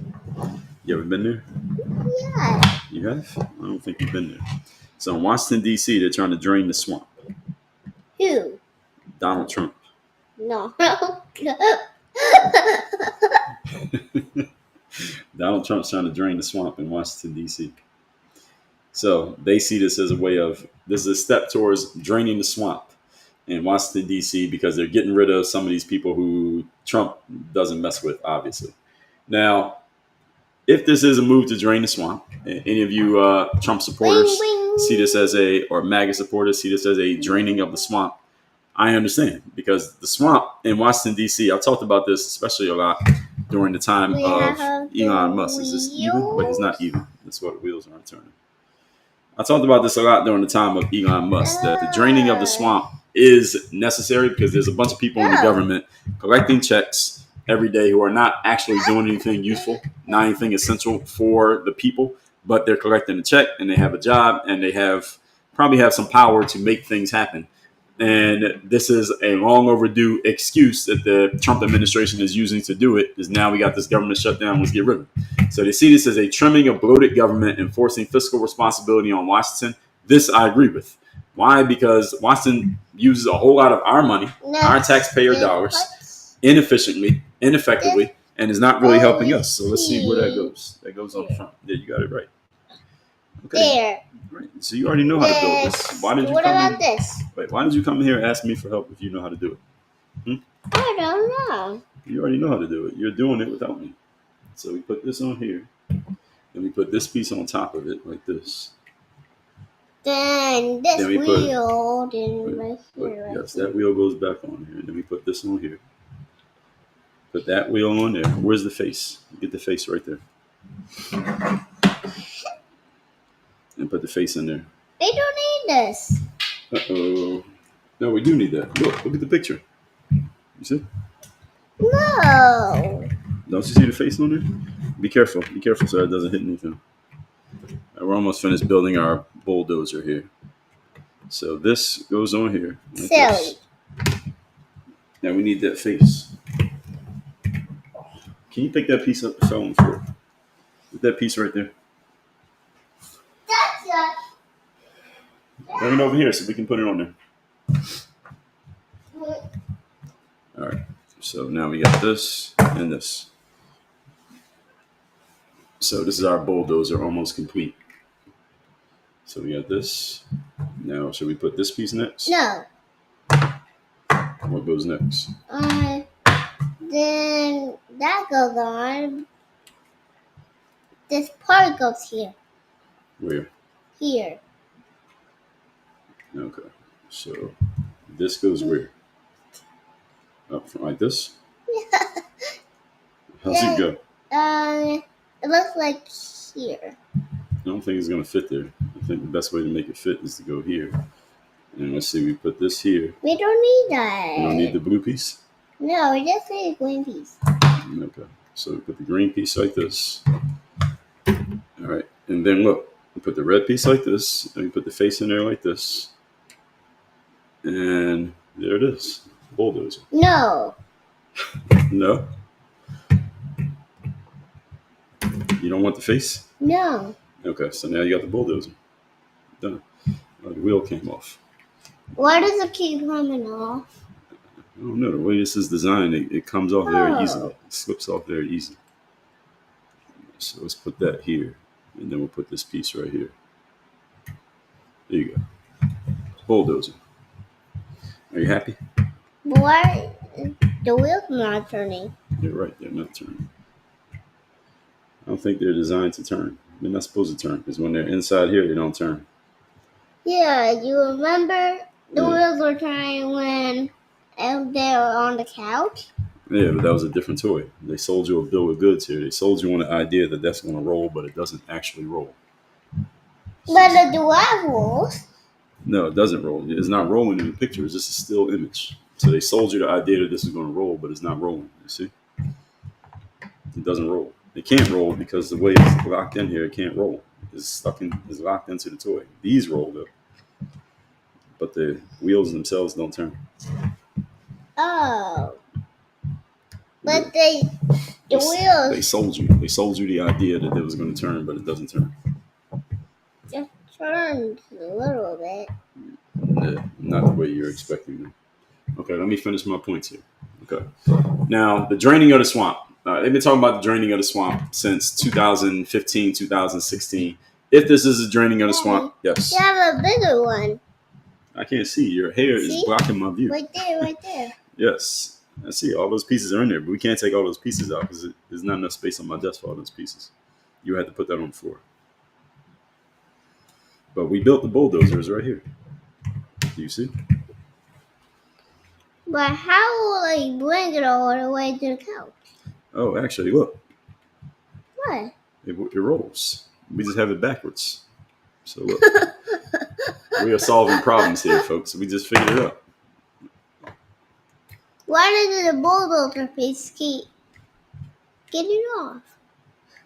You ever been there? Yeah. You have? I don't think you've been there. So in Washington, D.C., they're trying to drain the swamp. Who? Donald Trump. No. Donald Trump's trying to drain the swamp in Washington, D.C. So they see this as a way of, this is a step towards draining the swamp in Washington, D.C. because they're getting rid of some of these people who Trump doesn't mess with, obviously. Now, if this is a move to drain the swamp, any of you Trump supporters see this as or MAGA supporters see this as a draining of the swamp, I understand, because the swamp in Washington, D.C., I talked about this especially a lot during the time of Elon Musk. Is this even? Wait, it's not even. That's why the wheels aren't turning. I talked about this a lot during the time of Elon Musk, that the draining of the swamp is necessary because there's a bunch of people in the government collecting checks every day who are not actually doing anything useful, not anything essential for the people, but they're collecting a check and they have a job and they probably have some power to make things happen. And this is a long overdue excuse that the Trump administration is using to do it, is now we got this government shutdown, let's get rid of it. So they see this as a trimming of bloated government, enforcing fiscal responsibility on Washington. This I agree with. Why? Because Washington uses a whole lot of our money, our taxpayer dollars, inefficiently, ineffectively, and is not really helping us. So let's see where that goes. That goes on the front. Yeah, you got it right. Okay. There. Right. So you already know how to build this. Why did you what come about in? This? Wait, why did you come in here and ask me for help if you know how to do it? I don't know. You already know how to do it. You're doing it without me. So we put this on here. And we put this piece on top of it like this. Then this wheel, right here. Yes, that wheel goes back on here. And then we put this on here. Put that wheel on there. Where's the face? Get the face right there. And put the face in there. They don't need this. Uh-oh. No, we do need that. Look at the picture. You see? No. Don't you see the face on there? Be careful so it doesn't hit anything. We're almost finished building our bulldozer here. So this goes on here. Like Silly. Now we need that face. Can you pick that piece up that fell on the floor? Put that piece right there. Bring it over here so we can put it on there. All right. So now we got this and this. So this is our bulldozer almost complete. So we got this. Now, should we put this piece next? No. What goes next? Then that goes on. This part goes here. Where? Here. Okay. So this goes where? Up front like this? Yeah. How's it go? It looks like here. I don't think it's going to fit there. I think the best way to make it fit is to go here. And let's see, we put this here. We don't need that. You don't need the blue piece? No, we just need a green piece. Okay. So we put the green piece like this. All right. And then look, we put the red piece like this. And we put the face in there like this. And there it is. Bulldozer. No. No? You don't want the face? No. Okay, so now you got the bulldozer. Done. Oh, the wheel came off. Why does it keep coming off? I don't know. The way this is designed, it comes off very easily. It slips off very easy. So let's put that here. And then we'll put this piece right here. There you go. Bulldozer. Are you happy? Why? The wheel's not turning. You're right. They're not turning. I don't think they're designed to turn. They're not supposed to turn because when they're inside here, they don't turn. Yeah, you remember the Yeah. wheels were turning when they were on the couch? Yeah, but that was a different toy. They sold you a bill of goods here. They sold you on the idea that that's going to roll, but it doesn't actually roll. But the dual rolls. No, it doesn't roll. It's not rolling in the picture. It's just a still image. So they sold you the idea that this is going to roll, but it's not rolling. You see? It doesn't roll. It can't roll because the way it's locked in here, it can't roll. It's locked into the toy. These roll though, but the wheels themselves don't turn. Oh. But the They wheels sold you. They sold you the idea that it was going to turn, but it doesn't turn. just turned a little bit. Yeah, not the way you're expecting them. Okay, let me finish my points here. Okay. Now, the draining of the swamp. They've been talking about the draining of the swamp since 2015, 2016. If this is a draining of the swamp, yes. You have a bigger one. I can't see. Your hair is blocking my view. Right there. Yes. I see. All those pieces are in there, but we can't take all those pieces out because there's not enough space on my desk for all those pieces. You had to put that on the floor. But we built the bulldozers right here. Do you see? But how will I bring it all the way to the couch? Oh, actually, look. What? It rolls. We just have it backwards. So look. We are solving problems here, folks. We just figured it out. Why does the bulldozer piece keep getting off?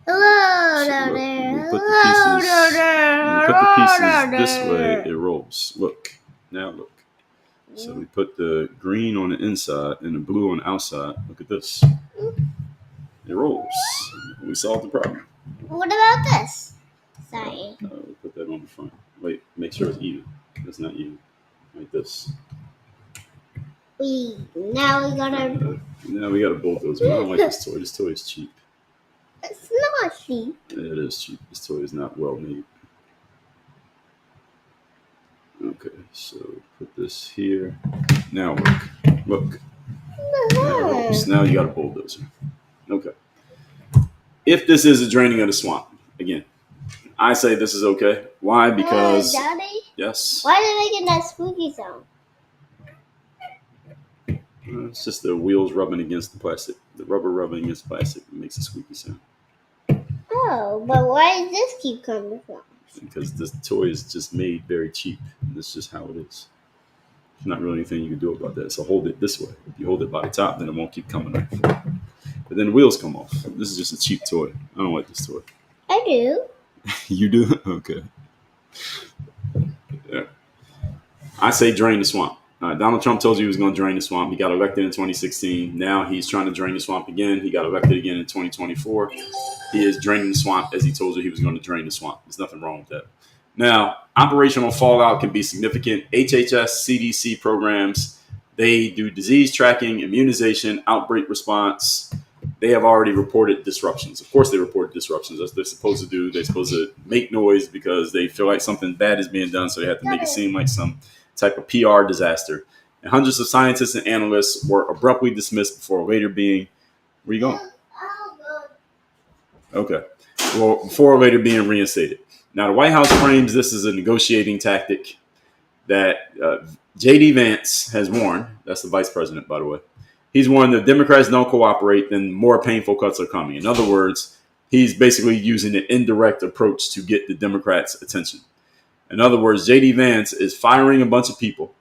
Hello down there. When we put Hello down there. when we put the pieces this way, it rolls. Look. Now look. So we put the green on the inside and the blue on the outside. Look at this. It rolls. We solved the problem. What about this? Sorry. We put that on the front. Wait, make sure it's even. It's not even. Like this. Now we gotta. Now we got a bulldozer. I don't like this toy. This toy is cheap. It's not cheap. Yeah, it is cheap. This toy is not well made. Okay, so put this here. Now look. Look. Now it rolls. Now you got a bulldozer. Okay. If this is a draining of the swamp, again, I say this is okay. Why? Because Daddy? yes, Why are they making that spooky sound? it's just the wheels rubbing against the plastic. The rubber rubbing against plastic makes a squeaky sound. Oh, but why does this keep coming from? Because this toy is just made very cheap. This is just how it is. There's not really anything you can do about that. So hold it this way. If you hold it by the top, then it won't keep coming up. But then the wheels come off. This is just a cheap toy. I don't like this toy. I do. You do? Okay. Yeah. I say drain the swamp. Donald Trump told you he was going to drain the swamp. He got elected in 2016. Now he's trying to drain the swamp again. He got elected again in 2024. He is draining the swamp as he told you he was going to drain the swamp. There's nothing wrong with that. Now, operational fallout can be significant. HHS, CDC programs, they do disease tracking, immunization, outbreak response. They have already reported disruptions. Of course, they report disruptions. That's what they're supposed to do. They're supposed to make noise because they feel like something bad is being done, so they have to make it seem like some type of PR disaster. And hundreds of scientists and analysts were abruptly dismissed before later being... Where you going? Okay. Well, before later being reinstated. Now, the White House frames this as a negotiating tactic that J.D. Vance has warned. That's the vice president, by the way. He's warned the Democrats don't cooperate, then more painful cuts are coming. In other words, he's basically using an indirect approach to get the Democrats' attention. In other words, J.D. Vance is firing a bunch of people,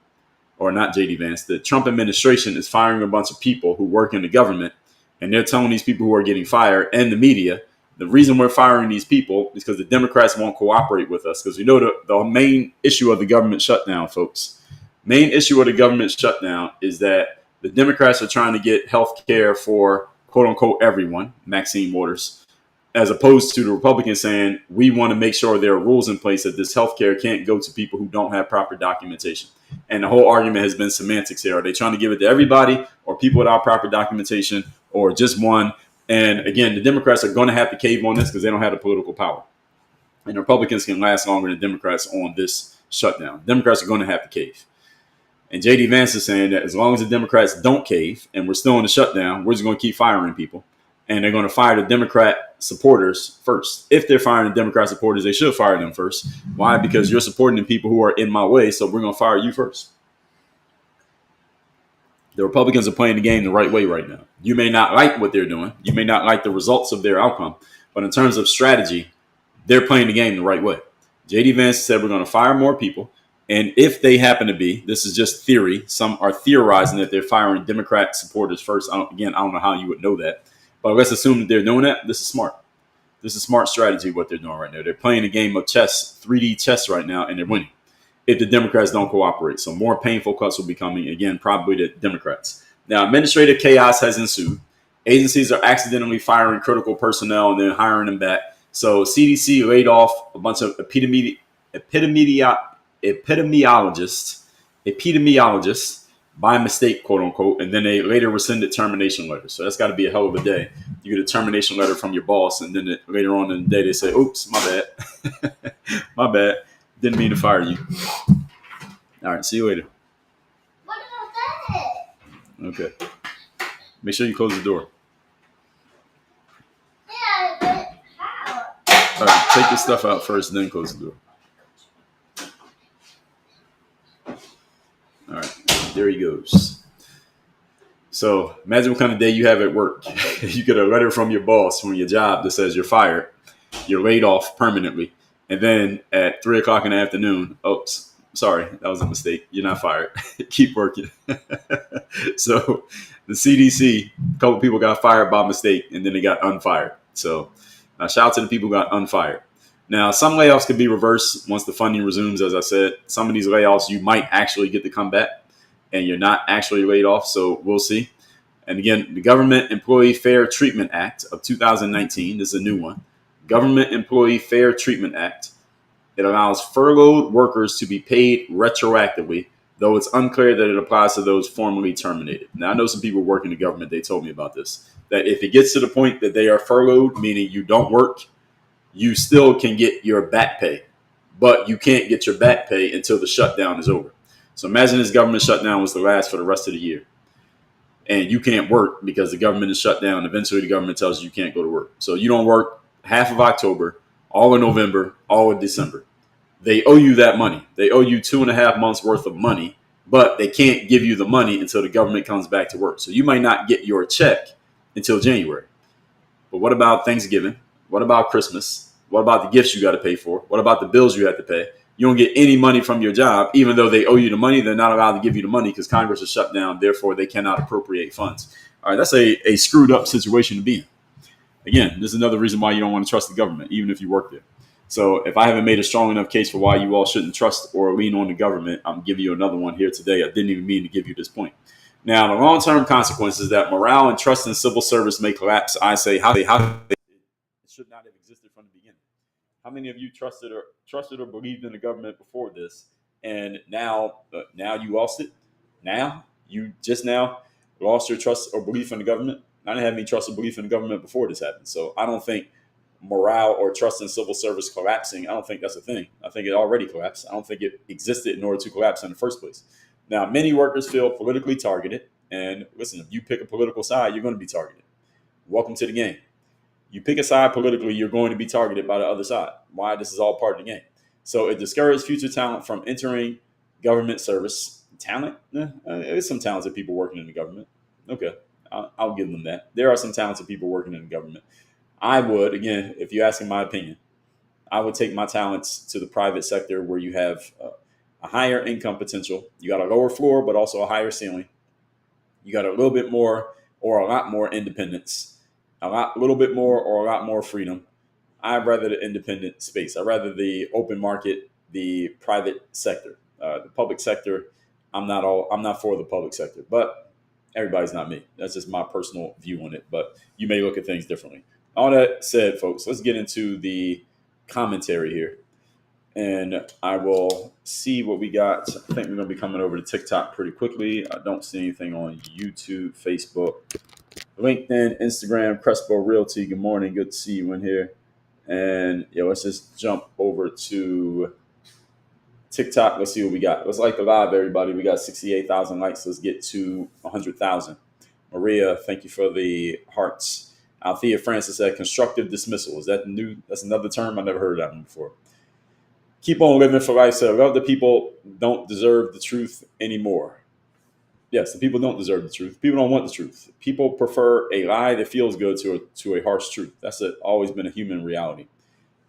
or not J.D. Vance, the Trump administration is firing a bunch of people who work in the government, and they're telling these people who are getting fired and the media, the reason we're firing these people is because the Democrats won't cooperate with us. Because we know the main issue of the government shutdown, folks, main issue of the government shutdown is that the Democrats are trying to get health care for quote unquote everyone, Maxine Waters, as opposed to the Republicans saying we want to make sure there are rules in place that this health care can't go to people who don't have proper documentation. And the whole argument has been semantics here. Are they trying to give it to everybody or people without proper documentation or just one? And again, the Democrats are going to have to cave on this because they don't have the political power. And the Republicans can last longer than Democrats on this shutdown. Democrats are going to have to cave. And J.D. Vance is saying that as long as the Democrats don't cave and we're still in the shutdown, we're just going to keep firing people. And they're going to fire the Democrat supporters first. If they're firing the Democrat supporters, they should fire them first. Why? Because you're supporting the people who are in my way, so we're going to fire you first. The Republicans are playing the game the right way right now. You may not like what they're doing. You may not like the results of their outcome. But in terms of strategy, they're playing the game the right way. J.D. Vance said we're going to fire more people. And if they happen to be, this is just theory. Some are theorizing that they're firing Democrat supporters first. I don't know how you would know that. But let's assume that they're doing that. This is smart. This is smart strategy, what they're doing right now. They're playing a game of chess, 3D chess right now, and they're winning if the Democrats don't cooperate. So more painful cuts will be coming, again, probably the Democrats. Now, administrative chaos has ensued. Agencies are accidentally firing critical personnel and then hiring them back. So CDC laid off a bunch of epidemiologists by mistake, quote unquote, and then they later rescinded termination letters. So that's got to be a hell of a day. You get a termination letter from your boss, and then later on in the day they say, "Oops, my bad, my bad, didn't mean to fire you." All right, see you later. What about that? Okay, make sure you close the door. Yeah, but how? All right, take your stuff out first, and then close the door. All right, there he goes. So imagine what kind of day you have at work. You get a letter from your boss, from your job, that says you're fired, you're laid off permanently, and then at 3 o'clock in the afternoon, oops, sorry, that was a mistake. You're not fired. Keep working. So the CDC, a couple people got fired by mistake, and then they got unfired. So shout out to the people who got unfired. Now, some layoffs can be reversed once the funding resumes, as I said. Some of these layoffs, you might actually get to come back, and you're not actually laid off, so we'll see. And again, the Government Employee Fair Treatment Act of 2019, this is a new one. Government Employee Fair Treatment Act. It allows furloughed workers to be paid retroactively, though it's unclear that it applies to those formerly terminated. Now, I know some people work in the government, they told me about this, that if it gets to the point that they are furloughed, meaning you don't work, you still can get your back pay, but you can't get your back pay until the shutdown is over. So imagine this government shutdown was to last for the rest of the year, and you can't work because the government is shut down. Eventually, the government tells you can't go to work. So you don't work half of October, all of November, all of December. They owe you that money. They owe you 2.5 months worth of money, but they can't give you the money until the government comes back to work. So you might not get your check until January. But what about Thanksgiving? What about Christmas? What about the gifts you got to pay for? What about the bills you have to pay? You don't get any money from your job, even though they owe you the money. They're not allowed to give you the money because Congress is shut down. Therefore, they cannot appropriate funds. All right, that's a screwed up situation to be in. Again, this is another reason why you don't want to trust the government, even if you work there. So if I haven't made a strong enough case for why you all shouldn't trust or lean on the government, I'm giving you another one here today. I didn't even mean to give you this point. Now, the long-term consequences that morale and trust in civil service may collapse. I say, how it should not have existed from the beginning. How many of you trusted or believed in the government before this, and now you lost it? Now you just now lost your trust or belief in the government? I didn't have any trust or belief in the government before this happened. So I don't think morale or trust in civil service collapsing, I don't think that's a thing. I think it already collapsed. I don't think it existed in order to collapse in the first place. Now, many workers feel politically targeted. And listen, if you pick a political side, you're going to be targeted. Welcome to the game. You pick a side politically, you're going to be targeted by the other side. Why? This is all part of the game. So it discourages future talent from entering government service. Talent? There's some talented people working in the government. Okay, I'll give them that. There are some talented people working in the government. I would, again, if you're asking my opinion, I would take my talents to the private sector where you have a higher income potential. You got a lower floor, but also a higher ceiling. You got a little bit more or a lot more independence, little bit more or a lot more freedom. I'd rather the independent space. I'd rather the open market, the private sector, the public sector. I'm not for the public sector, but everybody's not me. That's just my personal view on it. But you may look at things differently. All that said, folks, let's get into the commentary here, and I will see what we got. I think we're going to be coming over to TikTok pretty quickly. I don't see anything on YouTube, Facebook, LinkedIn, Instagram, Crespo Realty. Good morning. Good to see you in here. And let's just jump over to TikTok. Let's see what we got. Let's like the live, everybody. We got 68,000 likes. Let's get to 100,000. Maria, thank you for the hearts. Althea Francis said constructive dismissal. Is that new? That's another term. I never heard that one before. Keep on living for life. Said, love the people don't deserve the truth anymore. Yes, the people don't deserve the truth. People don't want the truth. People prefer a lie that feels good to a harsh truth. That's always been a human reality.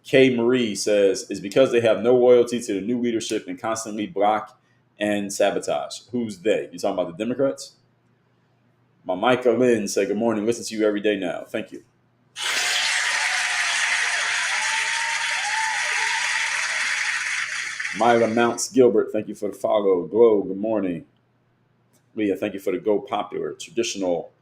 Kay Marie says, is because they have no loyalty to the new leadership and constantly block and sabotage. Who's they? You talking about the Democrats? My Micah Lynn said, good morning. Listen to you every day now. Thank you. Myla Mounts Gilbert, thank you for the follow. Glow, good morning. Leah, thank you for the Go Popular. Traditional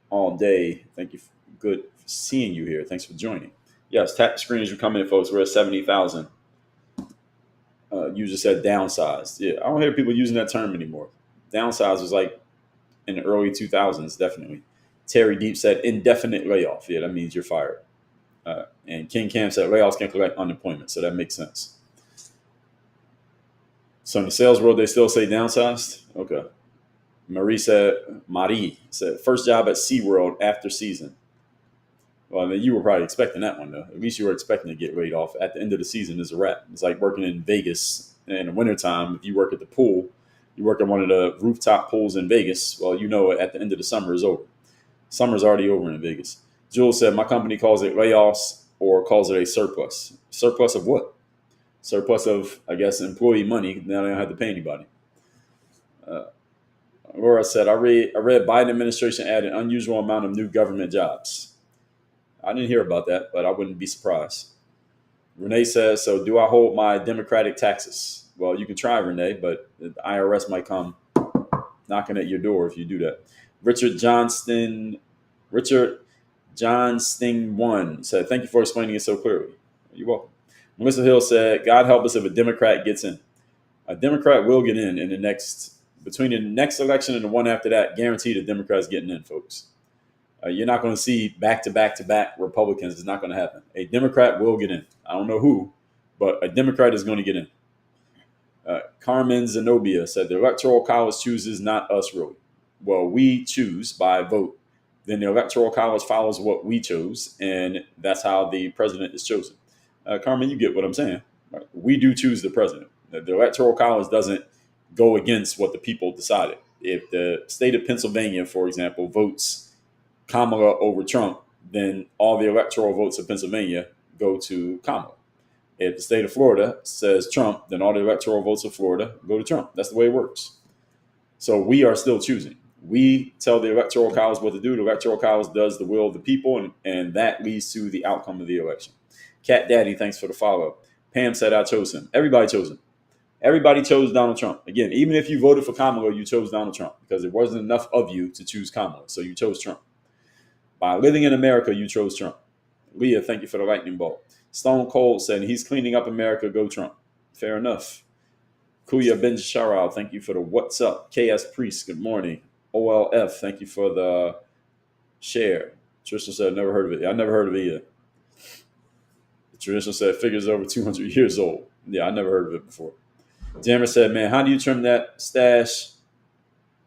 all day. Thank you. Good seeing you here. Thanks for joining. Yes, tap the screen as you come in, folks. We're at 70,000. User said downsized. Yeah, I don't hear people using that term anymore. Downsized was like in the early 2000s, definitely. Terry Deep said indefinite layoff. Yeah, that means you're fired. And King Cam said layoffs can collect unemployment, so that makes sense. So in the sales world, they still say downsized? Okay. Marie said, first job at SeaWorld after season. Well, I mean, you were probably expecting that one, though. At least you were expecting to get laid off. At the end of the season is a wrap. It's like working in Vegas in the wintertime. If you work at the pool, you work at one of the rooftop pools in Vegas, well, you know at the end of the summer is over. Summer's already over in Vegas. Jules said, my company calls it layoffs or calls it a surplus. Surplus of what? Surplus of, I guess, employee money. Now they don't have to pay anybody. Laura said, I read Biden administration add an unusual amount of new government jobs. I didn't hear about that, but I wouldn't be surprised. Renee says, so do I hold my Democratic taxes? Well, you can try, Renee, but the IRS might come knocking at your door if you do that. Richard Johnston 1 said, thank you for explaining it so clearly. You're welcome. Melissa Hill said, God help us if a Democrat gets in. A Democrat will get in the next, between the next election and the one after that, guaranteed a Democrat's getting in, folks. You're not going to see back-to-back Republicans. It's not going to happen. A Democrat will get in. I don't know who, but a Democrat is going to get in. Carmen Zenobia said, the Electoral College chooses, not us, really. Well, we choose by vote. Then the Electoral College follows what we chose, and that's how the president is chosen. Carmen, you get what I'm saying. We do choose the president. The Electoral College doesn't go against what the people decided. If the state of Pennsylvania, for example, votes Kamala over Trump, then all the electoral votes of Pennsylvania go to Kamala. If the state of Florida says Trump, then all the electoral votes of Florida go to Trump. That's the way it works. So we are still choosing. We tell the Electoral College what to do. The Electoral College does the will of the people, and that leads to the outcome of the election. Cat Daddy, thanks for the follow. Pam said, I chose him. Everybody chose him. Everybody chose Donald Trump. Again, even if you voted for Kamala, you chose Donald Trump because there wasn't enough of you to choose Kamala. So you chose Trump. By living in America, you chose Trump. Leah, thank you for the lightning bolt. Stone Cold said, he's cleaning up America, go Trump. Fair enough. Kuya Ben Sharal, thank you for the what's up. KS Priest, good morning. OLF, thank you for the share. Trisha said, never heard of it. I never heard of it either. Trisha said, figures over 200 years old. Yeah, I never heard of it before. Jammer said, man, how do you trim that stash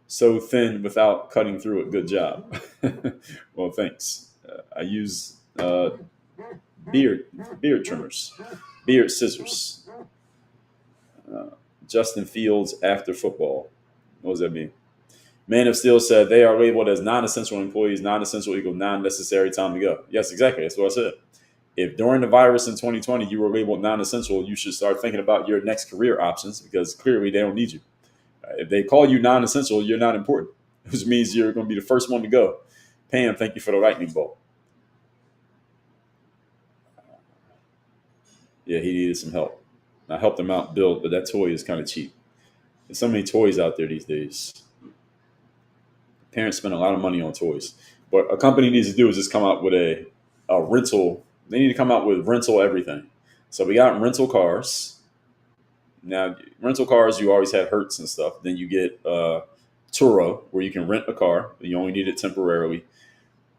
so thin without cutting through it? Good job. Well, thanks. I use beard trimmers, beard scissors. Justin Fields after football. What does that mean? Man of Steel said they are labeled as non-essential employees. Non-essential equals non-necessary, time to go. Yes, exactly. That's what I said. If during the virus in 2020 you were labeled non-essential, you should start thinking about your next career options because clearly they don't need you. If they call you non-essential, you're not important, which means you're going to be the first one to go. Pam, thank you for the lightning bolt. Yeah, he needed some help. I helped him out build, but that toy is kind of cheap. There's so many toys out there these days. Parents spend a lot of money on toys. What a company needs to do is just come out with a rental. They need to come out with rental everything. So we got rental cars. Now, rental cars, you always have Hertz and stuff. Then you get Turo, where you can rent a car. You only need it temporarily.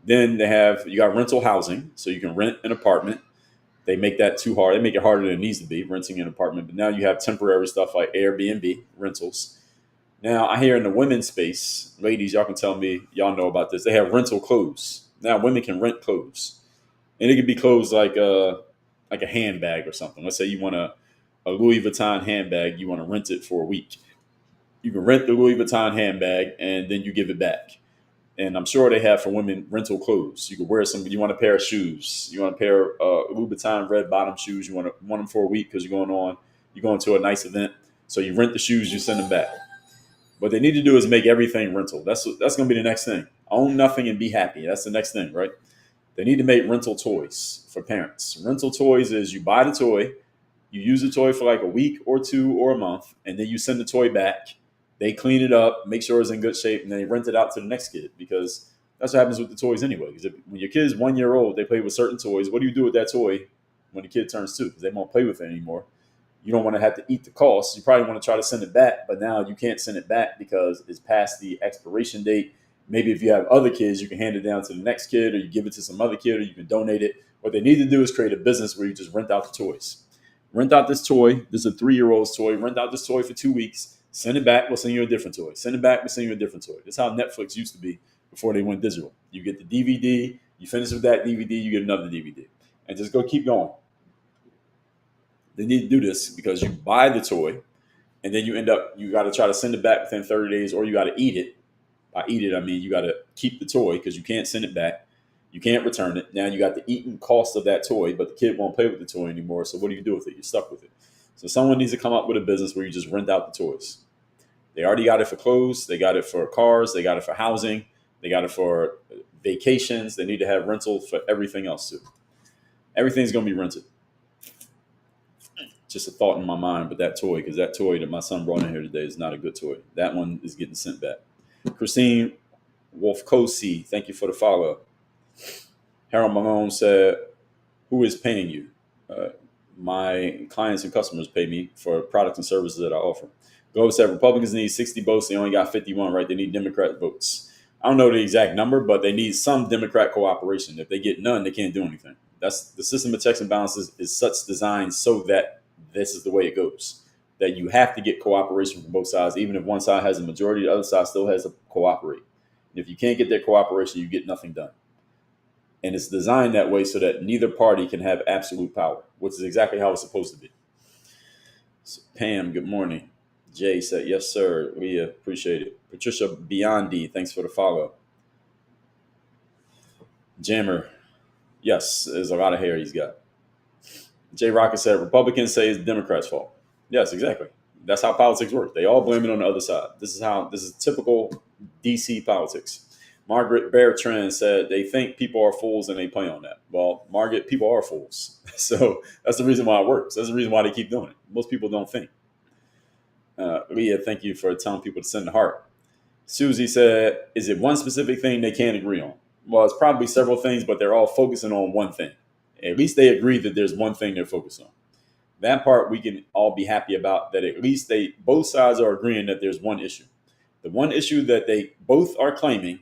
Then you got rental housing, so you can rent an apartment. They make that too hard. They make it harder than it needs to be, renting an apartment. But now you have temporary stuff like Airbnb rentals. Now, I hear in the women's space, ladies, y'all can tell me, y'all know about this. They have rental clothes. Now, women can rent clothes. And it could be clothes like a handbag or something. Let's say you want a Louis Vuitton handbag. You want to rent it for a week. You can rent the Louis Vuitton handbag, and then you give it back. And I'm sure they have for women rental clothes. You can wear some. You want a pair of shoes. You want a pair of Louis Vuitton red bottom shoes. You want them for a week because you're going to a nice event. So you rent the shoes. You send them back. What they need to do is make everything rental. That's going to be the next thing. Own nothing and be happy. That's the next thing, right? They need to make rental toys for parents. Rental toys is you buy the toy, you use the toy for like a week or two or a month, and then you send the toy back. They clean it up, make sure it's in good shape, and then they rent it out to the next kid because that's what happens with the toys anyway. Because when your kid's 1 year old, they play with certain toys. What do you do with that toy when the kid turns 2? Because they won't play with it anymore. You don't want to have to eat the cost. You probably want to try to send it back, but now you can't send it back because it's past the expiration date. Maybe if you have other kids, you can hand it down to the next kid, or you give it to some other kid, or you can donate it. What they need to do is create a business where you just rent out the toys. Rent out this toy. This is a 3-year-old's toy. Rent out this toy for 2 weeks. Send it back. We'll send you a different toy. Send it back. We'll send you a different toy. That's how Netflix used to be before they went digital. You get the DVD. You finish with that DVD. You get another DVD. And just keep going. They need to do this because you buy the toy and then you got to try to send it back within 30 days or you got to eat it. By eat it, I mean you got to keep the toy because you can't send it back. You can't return it. Now you got the eating cost of that toy, but the kid won't play with the toy anymore. So what do you do with it? You're stuck with it. So someone needs to come up with a business where you just rent out the toys. They already got it for clothes. They got it for cars. They got it for housing. They got it for vacations. They need to have rentals for everything else too. Everything's going to be rented. Just a thought in my mind, but that toy, because that toy that my son brought in here today is not a good toy. That one is getting sent back. Christine Wolfkosi, thank you for the follow. Harold Malone said, who is paying you? My clients and customers pay me for products and services that I offer. Globe said Republicans need 60 votes. They only got 51, right? They need Democrat votes. I don't know the exact number, but they need some Democrat cooperation. If they get none, they can't do anything. That's the system of checks and balances is such designed so that this is the way it goes, that you have to get cooperation from both sides. Even if one side has a majority, the other side still has to cooperate. And if you can't get their cooperation, you get nothing done. And it's designed that way so that neither party can have absolute power, which is exactly how it's supposed to be. So, Pam, good morning. Jay said, yes, sir. We appreciate it. Patricia Biondi, thanks for the follow. Jammer, yes, there's a lot of hair he's got. Jay Rocket said, Republicans say it's the Democrats' fault. Yes, exactly. That's how politics work. They all blame it on the other side. This is typical DC politics. Margaret Bertrand said they think people are fools and they play on that. Well, Margaret, people are fools. So that's the reason why it works. That's the reason why they keep doing it. Most people don't think. Leah, thank you for telling people to send the heart. Susie said, is it one specific thing they can't agree on? Well, it's probably several things, but they're all focusing on one thing. At least they agree that there's one thing they're focused on. That part we can all be happy about, that at least both sides are agreeing that there's one issue. The one issue that they both are claiming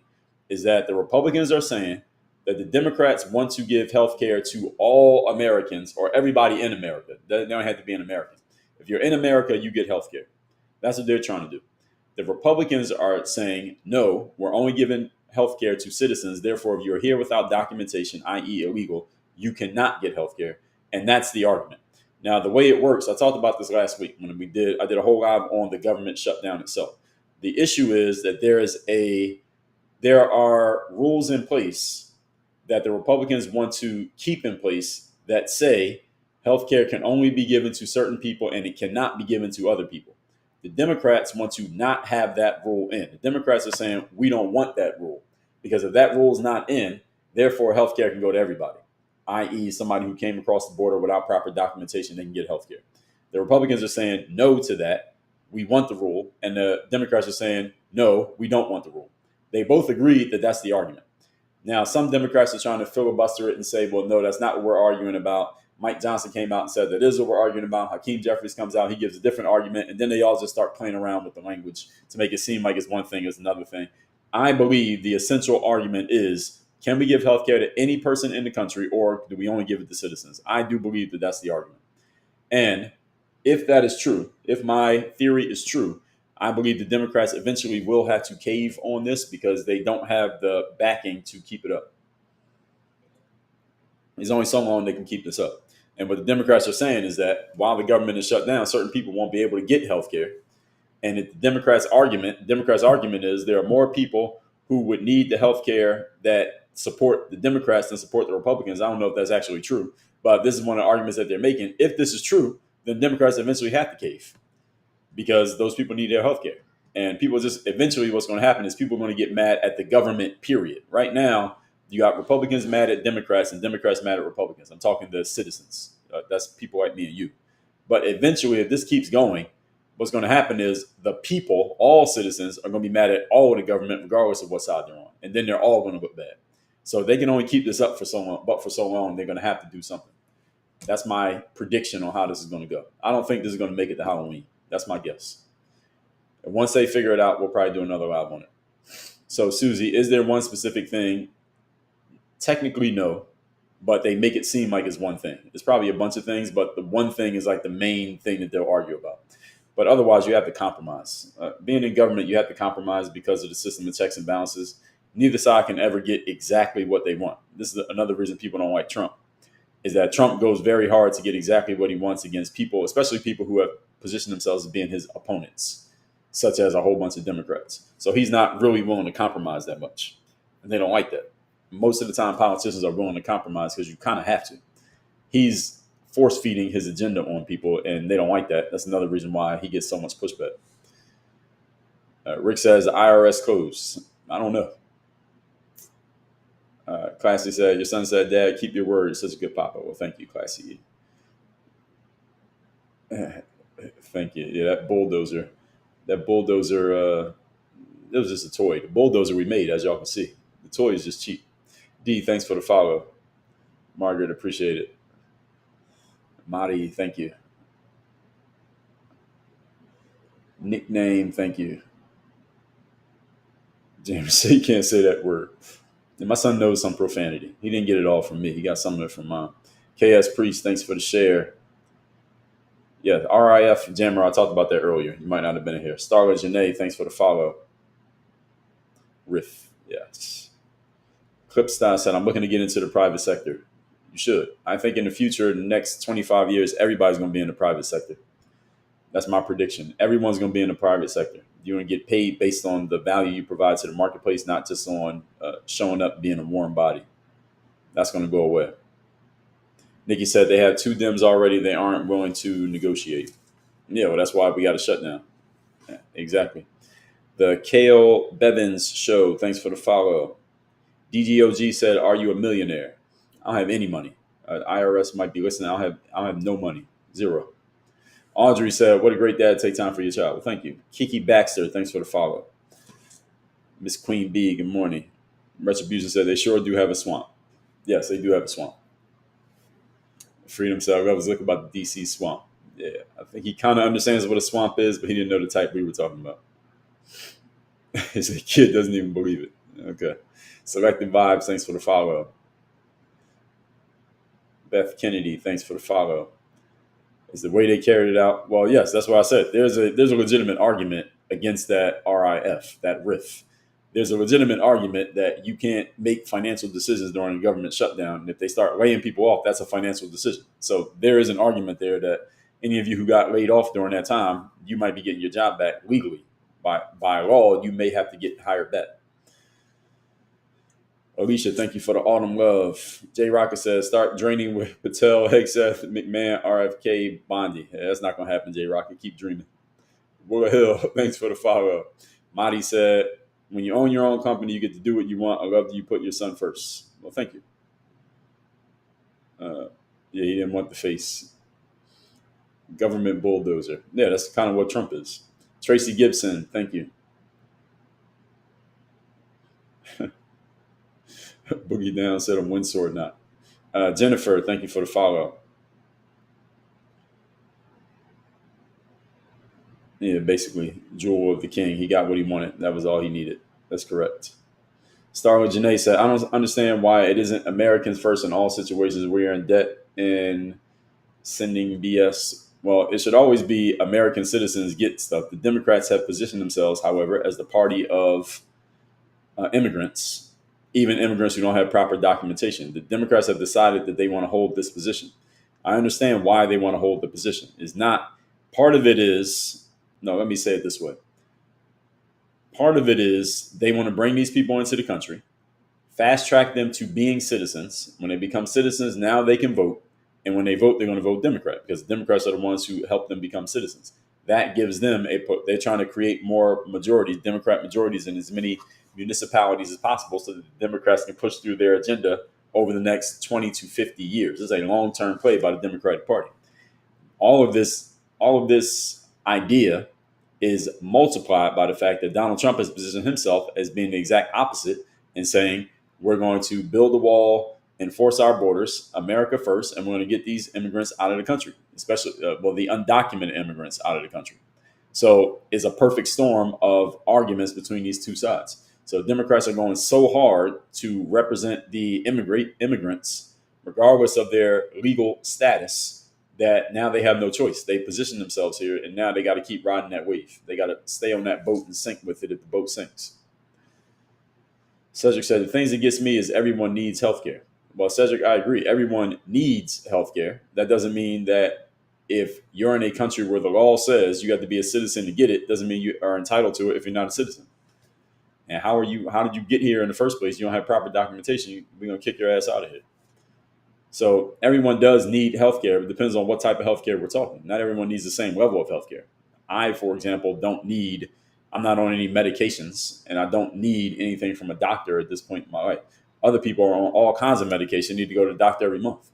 is that the Republicans are saying that the Democrats want to give health care to all Americans or everybody in America. They don't have to be an American. If you're in America, you get health care. That's what they're trying to do. The Republicans are saying, no, we're only giving health care to citizens. Therefore, if you're here without documentation, i.e. illegal, you cannot get health care. And that's the argument. Now, the way it works, I talked about this last week when I did a whole live on the government shutdown itself. The issue is that there are rules in place that the Republicans want to keep in place that say healthcare can only be given to certain people and it cannot be given to other people. The Democrats want to not have that rule in. The Democrats are saying we don't want that rule because if that rule is not in, therefore healthcare can go to everybody, i.e., somebody who came across the border without proper documentation, they can get healthcare. The Republicans are saying no to that. We want the rule. And the Democrats are saying, no, we don't want the rule. They both agreed that that's the argument. Now, some Democrats are trying to filibuster it and say, well, no, that's not what we're arguing about. Mike Johnson came out and said that is what we're arguing about. Hakeem Jeffries comes out, he gives a different argument, and then they all just start playing around with the language to make it seem like it's one thing, it's another thing. I believe the essential argument is, can we give healthcare to any person in the country, or do we only give it to citizens? I do believe that that's the argument. And if that is true, if my theory is true, I believe the Democrats eventually will have to cave on this because they don't have the backing to keep it up. There's only so long they can keep this up. And what the Democrats are saying is that while the government is shut down, certain people won't be able to get health care. And the Democrats' argument is there are more people who would need the health care that support the Democrats than support the Republicans. I don't know if that's actually true, but this is one of the arguments that they're making. If this is true, then Democrats eventually have to cave because those people need their health care. And people just eventually what's going to happen is people are going to get mad at the government, period. Right now, you got Republicans mad at Democrats and Democrats mad at Republicans. I'm talking to citizens. That's people like me and you. But eventually, if this keeps going, what's going to happen is the people, all citizens, are going to be mad at all of the government, regardless of what side they're on. And then they're all going to look bad. So they can only keep this up for so long, but for so long, they're going to have to do something. That's my prediction on how this is going to go. I don't think this is going to make it to Halloween. That's my guess. And once they figure it out, we'll probably do another live on it. So, Susie, is there one specific thing? Technically, no, but they make it seem like it's one thing. It's probably a bunch of things, but the one thing is like the main thing that they'll argue about. But otherwise, you have to compromise. Being in government, you have to compromise because of the system of checks and balances. Neither side can ever get exactly what they want. This is another reason people don't like Trump, is that Trump goes very hard to get exactly what he wants against people, especially people who have positioned themselves as being his opponents, such as a whole bunch of Democrats. So he's not really willing to compromise that much. And they don't like that. Most of the time, politicians are willing to compromise because you kind of have to. He's force feeding his agenda on people, and they don't like that. That's another reason why he gets so much pushback. Rick says IRS closed. I don't know. Classy said, your son said, Dad, keep your word. You're such a good papa. Well, thank you, Classy. Thank you. Yeah, that bulldozer, it was just a toy. The bulldozer we made, as y'all can see. The toy is just cheap. D, thanks for the follow. Margaret, appreciate it. Madi, thank you. Nickname, thank you. James said you can't say that word. And my son knows some profanity. He didn't get it all from me. He got some of it from Mom. KS Priest, thanks for the share. Yeah, RIF Jammer, I talked about that earlier. You might not have been in here. Starla Janae, thanks for the follow. Riff, yes. Clipstyle said, I'm looking to get into the private sector. You should. I think in the future, the next 25 years, everybody's going to be in the private sector. That's my prediction. Everyone's going to be in the private sector. You're going to get paid based on the value you provide to the marketplace, not just on showing up, being a warm body. That's going to go away. Nikki said they have 2 Dems already. They aren't willing to negotiate. Yeah, well, that's why we got a shutdown. Yeah, exactly. The Kale Bevins show. Thanks for the follow. DGOG said, are you a millionaire? I don't have any money. IRS might be listening. I have no money. Zero. Audrey said, what a great dad to take time for your child. Well, thank you. Kiki Baxter, thanks for the follow. Miss Queen B, good morning. Retribution said, they sure do have a swamp. Yes, they do have a swamp. Freedom said, I was looking about the DC swamp. Yeah, I think he kind of understands what a swamp is, but he didn't know the type we were talking about. His kid doesn't even believe it. Okay. Selected Vibes, thanks for the follow. Beth Kennedy, thanks for the follow. Is the way they carried it out? Well, yes, that's what I said. There's a legitimate argument against that RIF, that RIF. There's a legitimate argument that you can't make financial decisions during a government shutdown. And if they start laying people off, that's a financial decision. So there is an argument there that any of you who got laid off during that time, you might be getting your job back legally. by law, you may have to get hired back. Alicia, thank you for the autumn love. Jay Rocket says, start draining with Patel, Hegseth, McMahon, RFK, Bondi. Yeah, that's not going to happen, Jay Rocket. Keep dreaming. Will Hill, thanks for the follow. Madi said, when you own your own company, you get to do what you want. I love that you put your son first. Well, thank you. Yeah, he didn't want the face. Government bulldozer. Yeah, that's kind of what Trump is. Tracy Gibson, thank you. Boogie Down said I'm Windsor not. Jennifer, thank you for the follow. Yeah, basically, Jewel of the King. He got what he wanted. That was all he needed. That's correct. Starwood Janae said, I don't understand why it isn't Americans first in all situations. We are in debt and sending BS. Well, it should always be American citizens get stuff. The Democrats have positioned themselves, however, as the party of immigrants, even immigrants who don't have proper documentation. The Democrats have decided that they want to hold this position. I understand why they want to hold the position. It's not, part of it is, no, let me say it this way. Part of it is they want to bring these people into the country, fast track them to being citizens. When they become citizens, now they can vote. And when they vote, they're going to vote Democrat because Democrats are the ones who help them become citizens. That gives them they're trying to create more majorities, Democrat majorities in as many municipalities as possible so that the Democrats can push through their agenda over the next 20 to 50 years. This is a long-term play by the Democratic Party. All of this idea is multiplied by the fact that Donald Trump has positioned himself as being the exact opposite and saying, we're going to build a wall, enforce our borders, America first, and we're going to get these immigrants out of the country, especially, the undocumented immigrants out of the country. So it's a perfect storm of arguments between these two sides. So Democrats are going so hard to represent the immigrants, regardless of their legal status, that now they have no choice. They position themselves here, and now they got to keep riding that wave. They got to stay on that boat and sink with it if the boat sinks. Cedric said, the things that gets me is everyone needs healthcare. Well, Cedric, I agree. Everyone needs healthcare. That doesn't mean that if you're in a country where the law says you have to be a citizen to get it, doesn't mean you are entitled to it if you're not a citizen. And how did you get here in the first place? You don't have proper documentation. We're going to kick your ass out of here. So everyone does need healthcare. It depends on what type of healthcare we're talking. Not everyone needs the same level of healthcare. I, for example, I'm not on any medications, and I don't need anything from a doctor at this point in my life. Other people are on all kinds of medication, need to go to the doctor every month.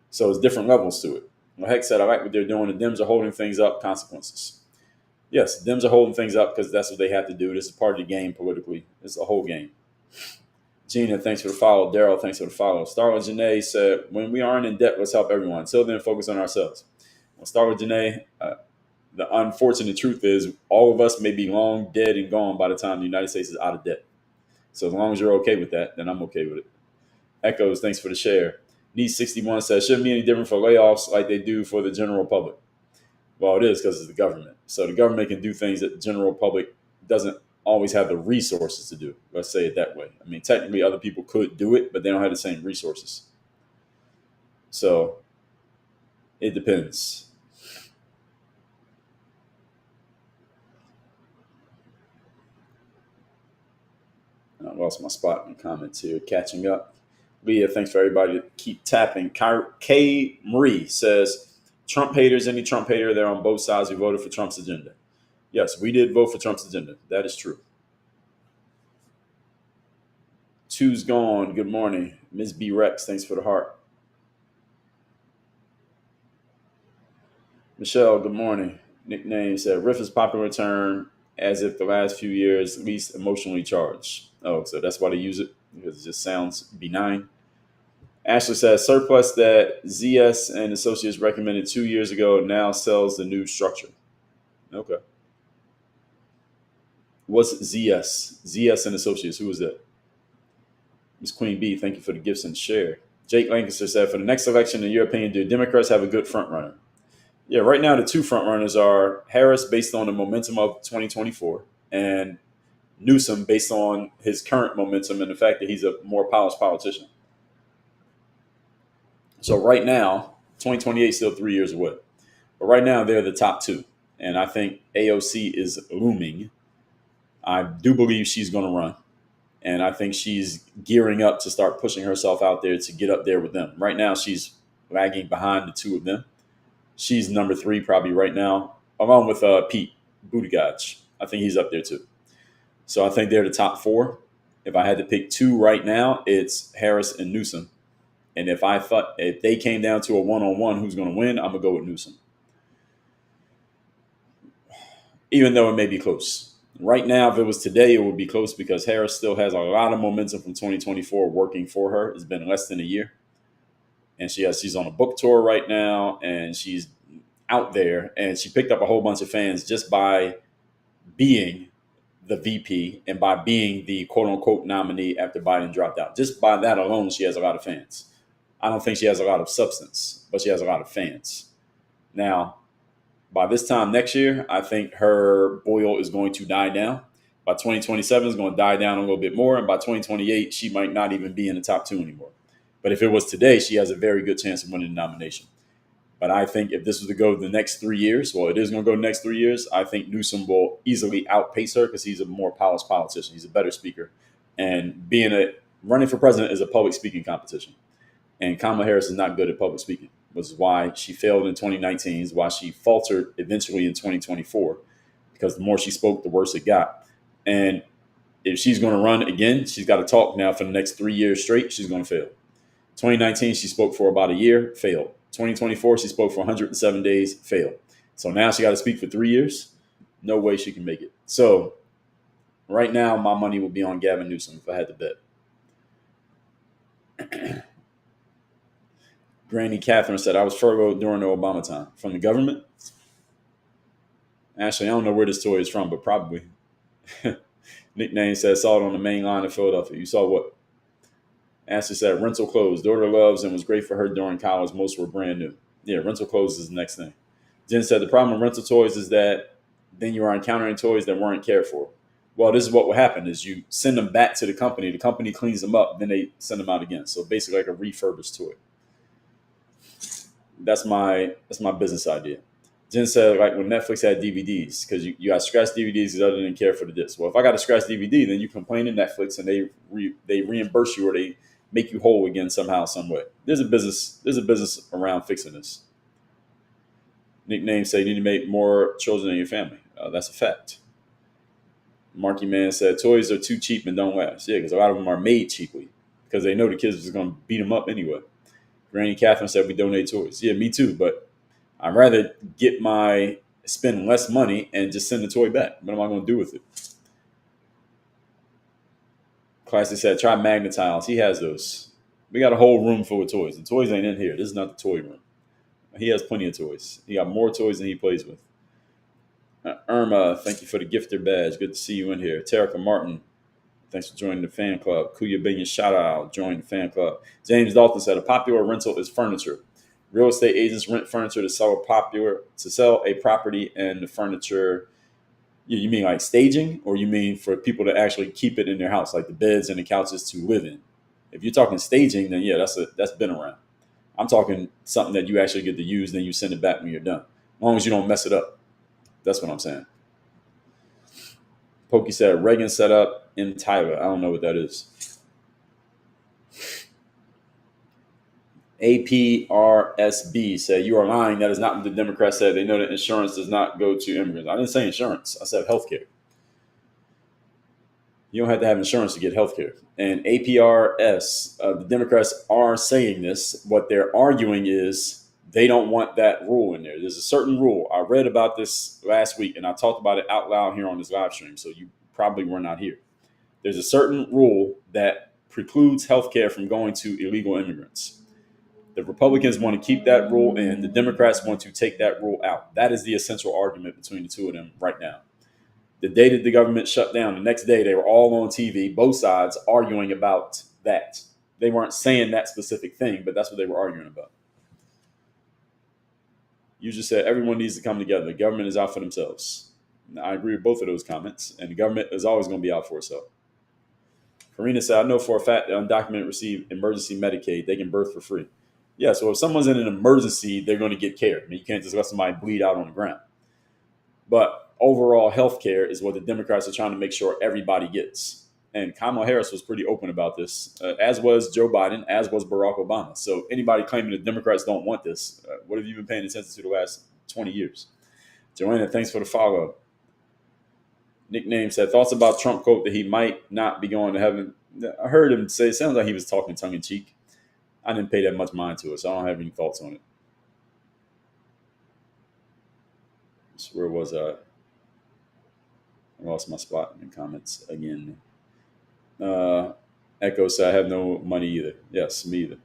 So it's different levels to it. Well, Heck said, I like what they're doing. The Dems are holding things up, consequences. Yes, Dems are holding things up because that's what they have to do. This is part of the game politically. It's a whole game. Gina, thanks for the follow. Daryl, thanks for the follow. Starla Janae said, when we aren't in debt, let's help everyone. Until then, focus on ourselves. Well, Starla Janae, the unfortunate truth is all of us may be long dead and gone by the time the United States is out of debt. So as long as you're okay with that, then I'm okay with it. Echoes, thanks for the share. Need61 says, shouldn't be any different for layoffs like they do for the general public. Well, it is because it's the government. So the government can do things that the general public doesn't always have the resources to do. Let's say it that way. I mean, technically other people could do it, but they don't have the same resources. So it depends. I lost my spot in the comments here. Catching up. Leah, thanks for everybody to keep tapping. K. Marie says, Trump haters, any Trump hater, they're on both sides who voted for Trump's agenda. Yes, we did vote for Trump's agenda. That is true. Two's gone. Good morning. Ms. B. Rex, thanks for the heart. Michelle, good morning. Nickname said, Riff is popular term as if the last few years least emotionally charged. Oh, so that's why they use it, because it just sounds benign. Ashley says, surplus that ZS and Associates recommended 2 years ago now sells the new structure. Okay. What's ZS? ZS and Associates. Who is that? Miss Queen B, thank you for the gifts and share. Jake Lancaster said, for the next election, in your opinion, do Democrats have a good front runner? Yeah, right now the two front runners are Harris based on the momentum of 2024 and Newsom based on his current momentum and the fact that he's a more polished politician. So right now, 2028 is still 3 years away. But right now, they're the top two. And I think AOC is looming. I do believe she's going to run. And I think she's gearing up to start pushing herself out there to get up there with them. Right now, she's lagging behind the two of them. She's number 3 probably right now, along with Pete Buttigieg. I think he's up there too. So I think they're the top 4. If I had to pick 2 right now, it's Harris and Newsom. And if they came down to a one-on-one, who's going to win, I'm gonna go with Newsom, even though it may be close. Right now, if it was today, it would be close because Harris still has a lot of momentum from 2024 working for her. It's been less than a year, and she's on a book tour right now, and she's out there, and she picked up a whole bunch of fans just by being the VP and by being the quote-unquote nominee after Biden dropped out. Just by that alone, she has a lot of fans. I don't think she has a lot of substance, but she has a lot of fans. Now, by this time next year, I think her boil is going to die down. By 2027, it's going to die down a little bit more. And by 2028, she might not even be in the top 2 anymore. But if it was today, she has a very good chance of winning the nomination. But I think if this was to go the next 3 years, well, it is going to go the next 3 years, I think Newsom will easily outpace her because he's a more polished politician. He's a better speaker. And running for president is a public speaking competition. And Kamala Harris is not good at public speaking, which is why she failed in 2019, is why she faltered eventually in 2024, because the more she spoke, the worse it got. And if she's going to run again, she's got to talk now for the next 3 years straight. She's going to fail. 2019, she spoke for about a year, failed. 2024, she spoke for 107 days, failed. So now she got to speak for 3 years. No way she can make it. So right now, my money would be on Gavin Newsom if I had to bet. Granny Catherine said, I was furloughed during the Obama time. From the government? Actually, I don't know where this toy is from, but probably. Nickname said, saw it on the main line in Philadelphia. You saw what? Ashley said, rental clothes. Daughter loves and was great for her during college. Most were brand new. Yeah, rental clothes is the next thing. Jen said, the problem with rental toys is that then you are encountering toys that weren't cared for. Well, this is what will happen is you send them back to the company cleans them up, then they send them out again. So basically like a refurbished toy. That's my business idea. Jen said, like when Netflix had DVDs, because you got scratched DVDs because others didn't care for the disc. Well, if I got a scratched DVD, then you complain to Netflix and they reimburse you or they make you whole again somehow, some way. There's a business around fixing this. Nickname say you need to make more children in your family. That's a fact. Marky Man said toys are too cheap and don't last. Yeah, because a lot of them are made cheaply because they know the kids are going to beat them up anyway. Granny Catherine said we donate toys. Yeah, me too. But I'd rather spend less money and just send the toy back. What am I going to do with it? Classy said try Magnetiles. He has those. We got a whole room full of toys. The toys ain't in here. This is not the toy room. He has plenty of toys. He got more toys than he plays with. Irma, thank you for the gifter badge. Good to see you in here. Terica Martin, thanks for joining the fan club. Kuya Binion, shout out, join the fan club. James Dalton said a popular rental is furniture. Real estate agents rent furniture to sell a property, and the furniture. You mean like staging, or you mean for people to actually keep it in their house, like the beds and the couches to live in? If you're talking staging, then yeah, that's been around. I'm talking something that you actually get to use, then you send it back when you're done. As long as you don't mess it up. That's what I'm saying. Pokey said Reagan set up in Tyler. I don't know what that is. APRSB said, you are lying. That is not what the Democrats said. They know that insurance does not go to immigrants. I didn't say insurance. I said healthcare. You don't have to have insurance to get healthcare. And APRS, the Democrats are saying this. What they're arguing is they don't want that rule in there. There's a certain rule. I read about this last week, and I talked about it out loud here on this live stream, so you probably were not here. There's a certain rule that precludes healthcare from going to illegal immigrants. The Republicans want to keep that rule in. The Democrats want to take that rule out. That is the essential argument between the two of them right now. The day that the government shut down, the next day they were all on TV, both sides arguing about that. They weren't saying that specific thing, but that's what they were arguing about. You just said everyone needs to come together. The government is out for themselves. Now, I agree with both of those comments, and the government is always going to be out for itself. Karina said, I know for a fact that undocumented receive emergency Medicaid. They can birth for free. Yeah, so if someone's in an emergency, they're going to get care. I mean, you can't just let somebody bleed out on the ground. But overall health care is what the Democrats are trying to make sure everybody gets. And Kamala Harris was pretty open about this, as was Joe Biden, as was Barack Obama. So anybody claiming the Democrats don't want this, what have you been paying attention to the last 20 years? Joanna, thanks for the follow. Nickname said, thoughts about Trump quote that he might not be going to heaven. I heard him say, it sounds like he was talking tongue in cheek. I didn't pay that much mind to it, so I don't have any thoughts on it. So where was I? I lost my spot in the comments again. Echo said, I have no money either. Yes, me either.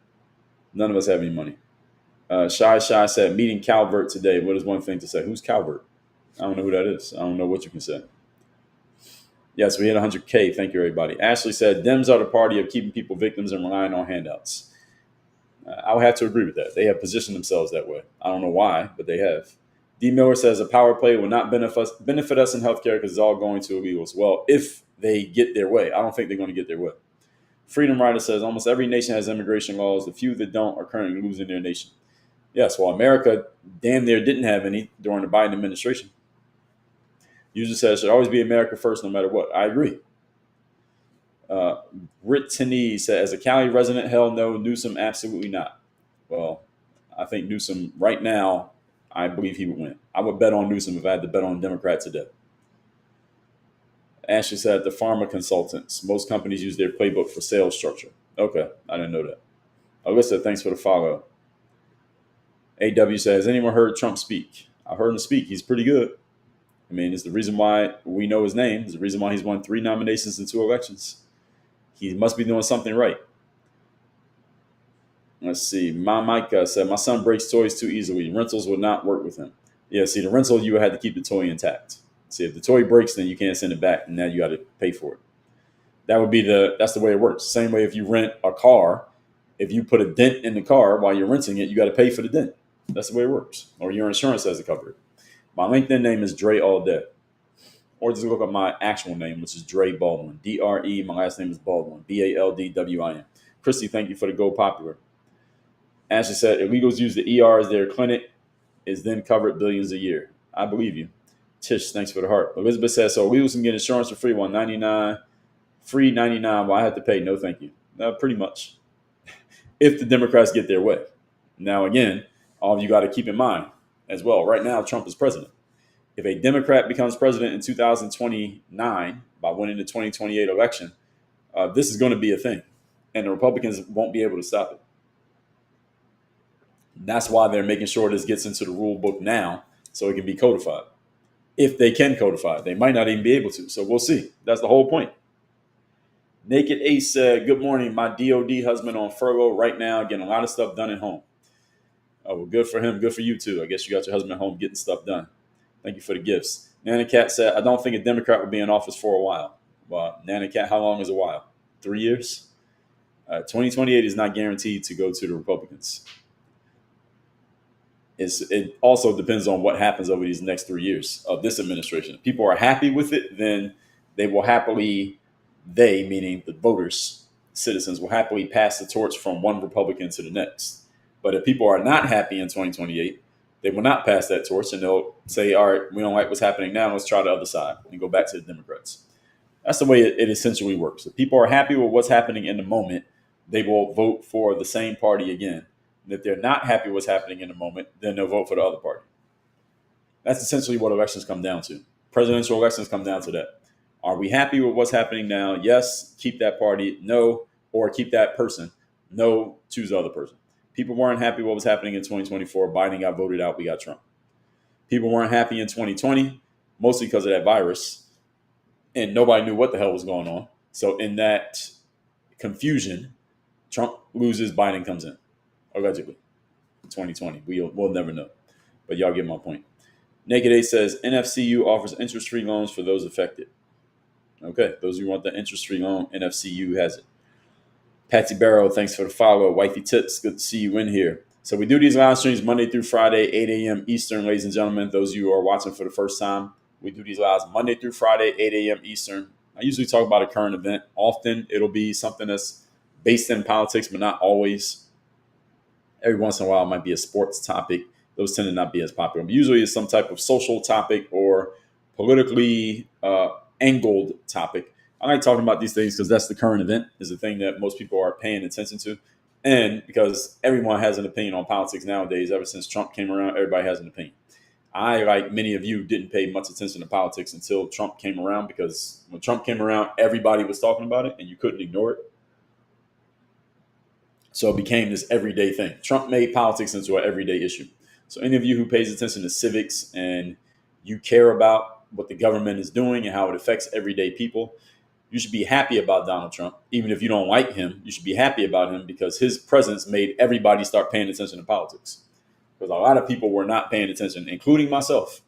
None of us have any money. Shy said, meeting Calvert today. What is one thing to say? Who's Calvert? I don't know who that is. I don't know what you can say. Yes, we hit 100K. Thank you, everybody. Ashley said, Dems are the party of keeping people victims and relying on handouts. I would have to agree with that. They have positioned themselves that way. I don't know why, but they have. D. Miller says a power play will not benefit us in healthcare because it's all going to illegals. Well, if they get their way. I don't think they're going to get their way. Freedom Rider says almost every nation has immigration laws. The few that don't are currently losing their nation. Yes, well, America damn near didn't have any during the Biden administration. User says it should always be America first, no matter what. I agree. Brittany said, as a Cali resident, hell no. Newsom, absolutely not. Well, I think Newsom right now, I believe he would win. I would bet on Newsom if I had to bet on a Democrat today. Ashley said the pharma consultants. Most companies use their playbook for sales structure. Okay, I didn't know that. Alyssa, thanks for the follow. AW says, has anyone heard Trump speak? I heard him speak. He's pretty good. I mean, it's the reason why we know his name. It's the reason why he's won 3 nominations in 2 elections. He must be doing something right. Let's see. My Micah said, my son breaks toys too easily. Rentals would not work with him. Yeah, see, the rental, you would have to keep the toy intact. See, if the toy breaks, then you can't send it back, and now you got to pay for it. That's the way it works. Same way if you rent a car, if you put a dent in the car while you're renting it, you got to pay for the dent. That's the way it works. Or your insurance has to cover it. My LinkedIn name is Dre All Day. Or just look up my actual name, which is Dre Baldwin. D-R-E, my last name is Baldwin. B-A-L-D-W-I-N. Christy, thank you for the Go Popular. Ashley said, illegals use the ER as their clinic, is then covered billions a year. I believe you. Tish, thanks for the heart. Elizabeth says, so illegals can get insurance for free, $199, free $99. Well, I have to pay. No, thank you. Pretty much. If the Democrats get their way. Now, again, all of you got to keep in mind as well. Right now, Trump is president. If a Democrat becomes president in 2029 by winning the 2028 election, this is going to be a thing. And the Republicans won't be able to stop it. That's why they're making sure this gets into the rule book now so it can be codified. If they can codify it. They might not even be able to. So we'll see. That's the whole point. Naked Ace said, good morning. My DOD husband on furlough right now, getting a lot of stuff done at home. Oh, well, good for him. Good for you, too. I guess you got your husband at home getting stuff done. Thank you for the gifts. Nana Cat said, I don't think a Democrat will be in office for a while. Well, Nana Cat, how long is a while? 3 years? 2028 is not guaranteed to go to the Republicans. It also depends on what happens over these next 3 years of this administration. If people are happy with it, then they will happily, meaning the voters, citizens, will happily pass the torch from one Republican to the next. But if people are not happy in 2028, they will not pass that torch, and they'll say, all right, we don't like what's happening now. Let's try the other side and go back to the Democrats. That's the way it essentially works. If people are happy with what's happening in the moment, they will vote for the same party again. And if they're not happy with what's happening in the moment, then they'll vote for the other party. That's essentially what elections come down to. Presidential elections come down to that. Are we happy with what's happening now? Yes, keep that party. No, or keep that person. No, choose the other person. People weren't happy with what was happening in 2024. Biden got voted out. We got Trump. People weren't happy in 2020, mostly because of that virus. And nobody knew what the hell was going on. So in that confusion, Trump loses, Biden comes in. Allegedly. 2020. We'll never know. But y'all get my point. Naked A says, NFCU offers interest-free loans for those affected. Okay, those who want the interest-free loan, NFCU has it. Patsy Barrow, thanks for the follow. Wifey Tits, good to see you in here. So we do these live streams Monday through Friday, 8 a.m. Eastern, ladies and gentlemen. Those of you who are watching for the first time, we do these lives Monday through Friday, 8 a.m. Eastern. I usually talk about a current event. Often it'll be something that's based in politics, but not always. Every once in a while, it might be a sports topic. Those tend to not be as popular. But usually it's some type of social topic or politically angled topic. I like talking about these things because that's the current event, is the thing that most people are paying attention to. And because everyone has an opinion on politics nowadays, ever since Trump came around, everybody has an opinion. I, like many of you, didn't pay much attention to politics until Trump came around, because when Trump came around, everybody was talking about it and you couldn't ignore it. So it became this everyday thing. Trump made politics into an everyday issue. So any of you who pays attention to civics and you care about what the government is doing and how it affects everyday people, you should be happy about Donald Trump. Even if you don't like him, you should be happy about him, because his presence made everybody start paying attention to politics. Because a lot of people were not paying attention, including myself,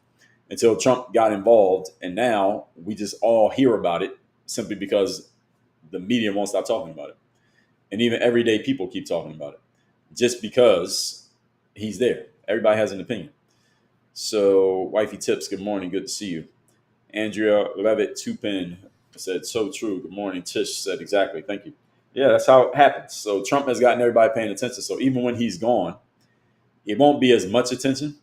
until Trump got involved. And now we just all hear about it simply because the media won't stop talking about it. And even everyday people keep talking about it just because he's there. Everybody has an opinion. So, Wifey Tips, good morning. Good to see you. Andrea Levitt Tupin said, so true. Good morning. Tish said, exactly. Thank you. Yeah, that's how it happens. So Trump has gotten everybody paying attention. So even when he's gone, it won't be as much attention.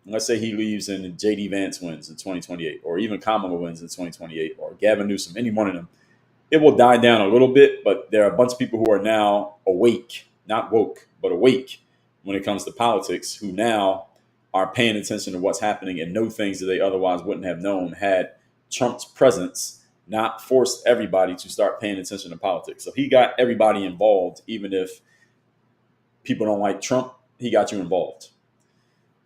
Let's say he leaves and J.D. Vance wins in 2028, or even Kamala wins in 2028, or Gavin Newsom, any one of them. It will die down a little bit, but there are a bunch of people who are now awake, not woke, but awake when it comes to politics, who now are paying attention to what's happening and know things that they otherwise wouldn't have known had Trump's presence not forced everybody to start paying attention to politics. So he got everybody involved. Even if people don't like Trump, he got you involved.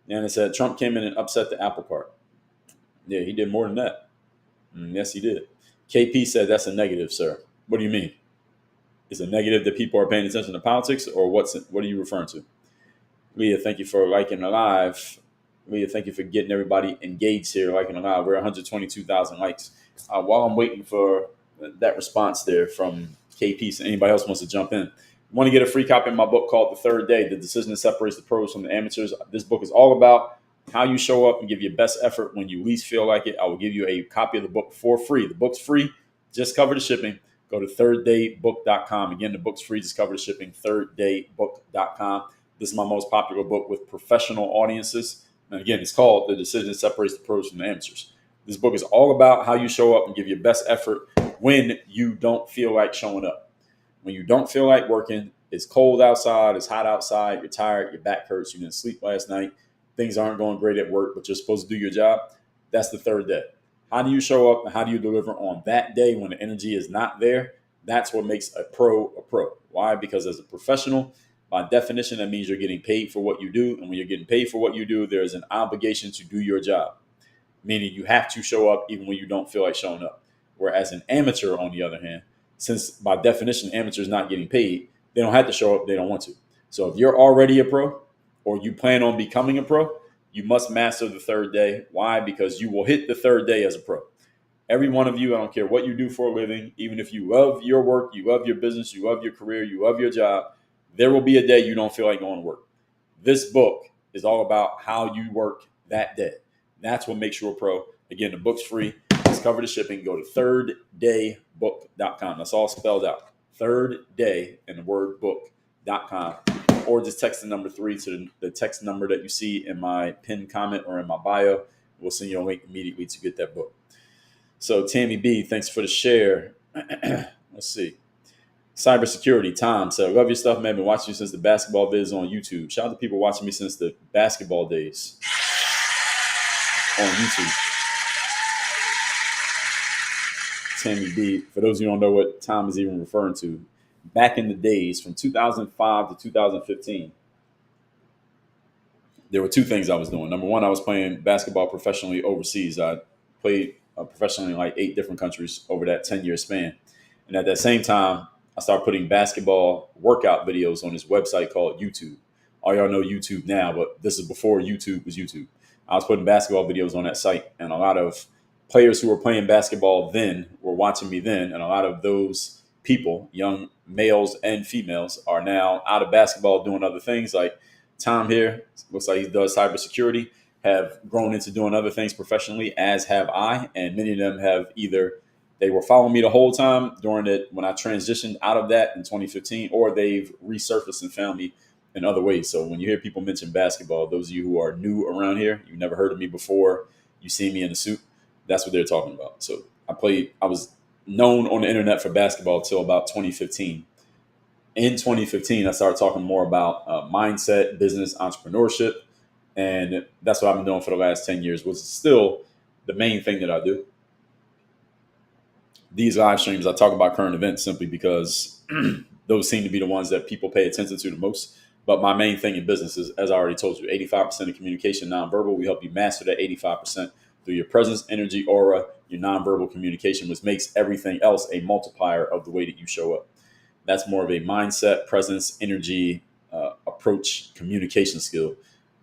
And it said Trump came in and upset the apple cart. Yeah, he did more than that. Yes, he did. KP said that's a negative, sir. What do you mean? Is it negative that people are paying attention to politics, or what are you referring to? Leah, thank you for liking the live. Leah, thank you for getting everybody engaged here, liking the live. We're 122,000 likes. While I'm waiting for that response there from KP, so anybody else wants to jump in, want to get a free copy of my book called The Third Day, The Decision That Separates the Pros from the Amateurs. This book is all about how you show up and give your best effort when you least feel like it. I will give you a copy of the book for free. The book's free. Just cover the shipping. Go to thirddaybook.com. Again, the book's free. Just cover the shipping. Thirddaybook.com. This is my most popular book with professional audiences. And again, it's called The Decision That Separates the Pros from the Amateurs. This book is all about how you show up and give your best effort when you don't feel like showing up. When you don't feel like working, it's cold outside, it's hot outside, you're tired, your back hurts, you didn't sleep last night, things aren't going great at work, but you're supposed to do your job. That's the third day. How do you show up and how do you deliver on that day when the energy is not there? That's what makes a pro a pro. Why? Because as a professional, by definition, that means you're getting paid for what you do. And when you're getting paid for what you do, there's an obligation to do your job, meaning you have to show up even when you don't feel like showing up. Whereas an amateur, on the other hand, since by definition, amateurs not getting paid, they don't have to show up. They don't want to. So if you're already a pro or you plan on becoming a pro, you must master the third day. Why? Because you will hit the third day as a pro. Every one of you, I don't care what you do for a living, even if you love your work, you love your business, you love your career, you love your job, there will be a day you don't feel like going to work. This book is all about how you work that day. That's what makes you a pro. Again, the book's free. Just cover the shipping. Go to thirddaybook.com. That's all spelled out. Third day and the word book.com. Or just text the number 3 to the text number that you see in my pinned comment or in my bio. We'll send you a link immediately to get that book. So Tammy B, thanks for the share. Let's see. Cybersecurity, Tom said, love your stuff, man. Been watching you since the basketball vids on YouTube. Shout out to people watching me since the basketball days on YouTube. Tammy B, for those of you who don't know what Tom is even referring to, back in the days from 2005 to 2015, there were two things I was doing. Number one, I was playing basketball professionally overseas. I played professionally in like 8 different countries over that 10-year span. And at that same time, I started putting basketball workout videos on this website called YouTube. All y'all know YouTube now, but this is before YouTube was YouTube. I was putting basketball videos on that site, and a lot of players who were playing basketball then were watching me then, and a lot of those people, young males and females, are now out of basketball doing other things. Like Tom here, looks like he does cybersecurity, have grown into doing other things professionally, as have I, and many of them have either they were following me the whole time during it when I transitioned out of that in 2015, or they've resurfaced and found me in other ways. So when you hear people mention basketball, those of you who are new around here, you've never heard of me before, you see me in a suit, That's what they're talking about. So I was known on the internet for basketball till about 2015. In 2015, I started talking more about mindset, business, entrepreneurship. And that's what I've been doing for the last 10 years, which is still the main thing that I do. These live streams, I talk about current events simply because those seem to be the ones that people pay attention to the most. But my main thing in business is, as I already told you, 85% of communication nonverbal. We help you master that 85% through your presence, energy, aura, your nonverbal communication, which makes everything else a multiplier of the way that you show up. That's more of a mindset, presence, energy, approach, communication skill.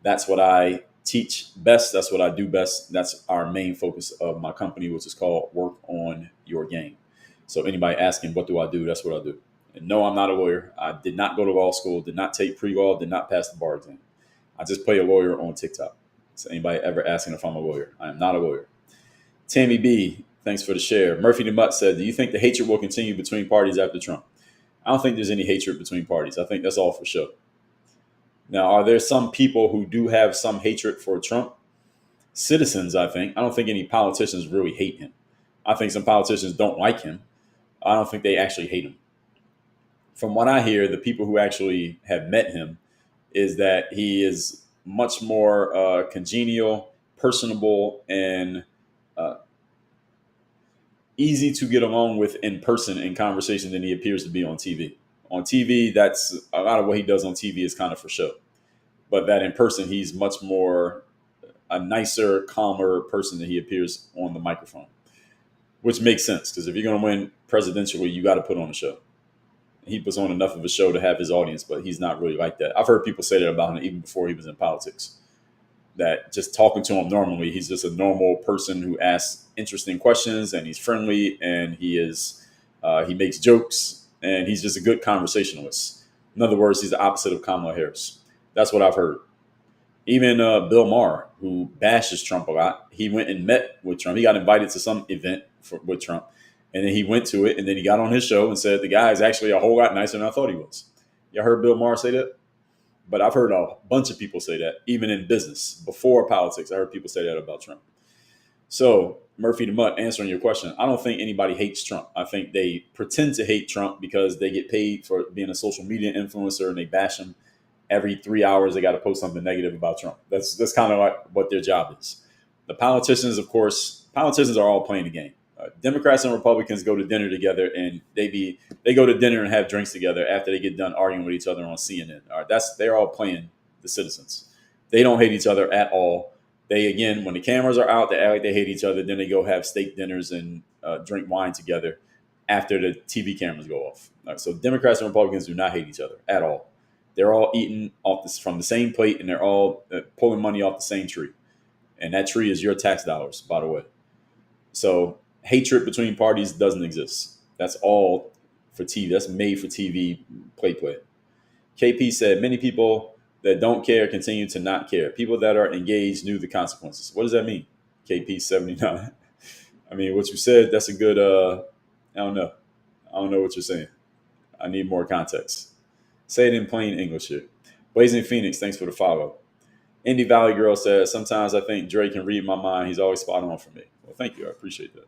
That's what I teach best. That's what I do best. That's our main focus of my company, which is called Work on Your Game. So anybody asking, what do I do? That's what I do. And no, I'm not a lawyer. I did not go to law school, did not take pre-law, did not pass the bar exam. I just play a lawyer on TikTok. So anybody ever asking if I'm a lawyer, I am not a lawyer. Tammy B, thanks for the share. Murphy the Mutt said, do you think the hatred will continue between parties after Trump? I don't think there's any hatred between parties. I think that's all for show. Now, are there some people who do have some hatred for Trump? Citizens, I think. I don't think any politicians really hate him. I think some politicians don't like him. I don't think they actually hate him. From what I hear, the people who actually have met him is that he is much more congenial, personable, and easy to get along with in person in conversation than he appears to be on TV. On TV, that's a lot of what he does on TV is kind of for show. But that in person, he's much more a nicer, calmer person than he appears on the microphone, which makes sense because if you're going to win presidentially, you got to put on a show. He puts on enough of a show to have his audience, but he's not really like that. I've heard people say that about him even before he was in politics, that just talking to him normally, he's just a normal person who asks interesting questions and he's friendly and he makes jokes and he's just a good conversationalist. In other words, he's the opposite of Kamala Harris. That's what I've heard. Even Bill Maher, who bashes Trump a lot, he went and met with Trump. He got invited to some event with Trump. And then he went to it, and then he got on his show and said, the guy is actually a whole lot nicer than I thought he was. Y'all heard Bill Maher say that? But I've heard a bunch of people say that, even in business. Before politics, I heard people say that about Trump. So, Murphy the Mutt, answering your question, I don't think anybody hates Trump. I think they pretend to hate Trump because they get paid for being a social media influencer, and they bash him. Every 3 hours, they got to post something negative about Trump. That's kind of like what their job is. The politicians, of course, politicians are all playing the game. Democrats and Republicans go to dinner together, and they go to dinner and have drinks together after they get done arguing with each other on CNN. All right, they're all playing the citizens. They don't hate each other at all. They, again, when the cameras are out, they act like they hate each other. Then they go have steak dinners and drink wine together after the TV cameras go off. All right, so Democrats and Republicans do not hate each other at all. They're all eating from the same plate, and they're all pulling money off the same tree. And that tree is your tax dollars, by the way. So hatred between parties doesn't exist. That's all for TV. That's made for TV play. KP said, many people that don't care continue to not care. People that are engaged knew the consequences. What does that mean? KP 79. I mean, what you said, that's a good, I don't know. I don't know what you're saying. I need more context. Say it in plain English here. Blazing Phoenix, thanks for the follow. Indie Valley Girl says, sometimes I think Dre can read my mind. He's always spot on for me. Well, thank you. I appreciate that.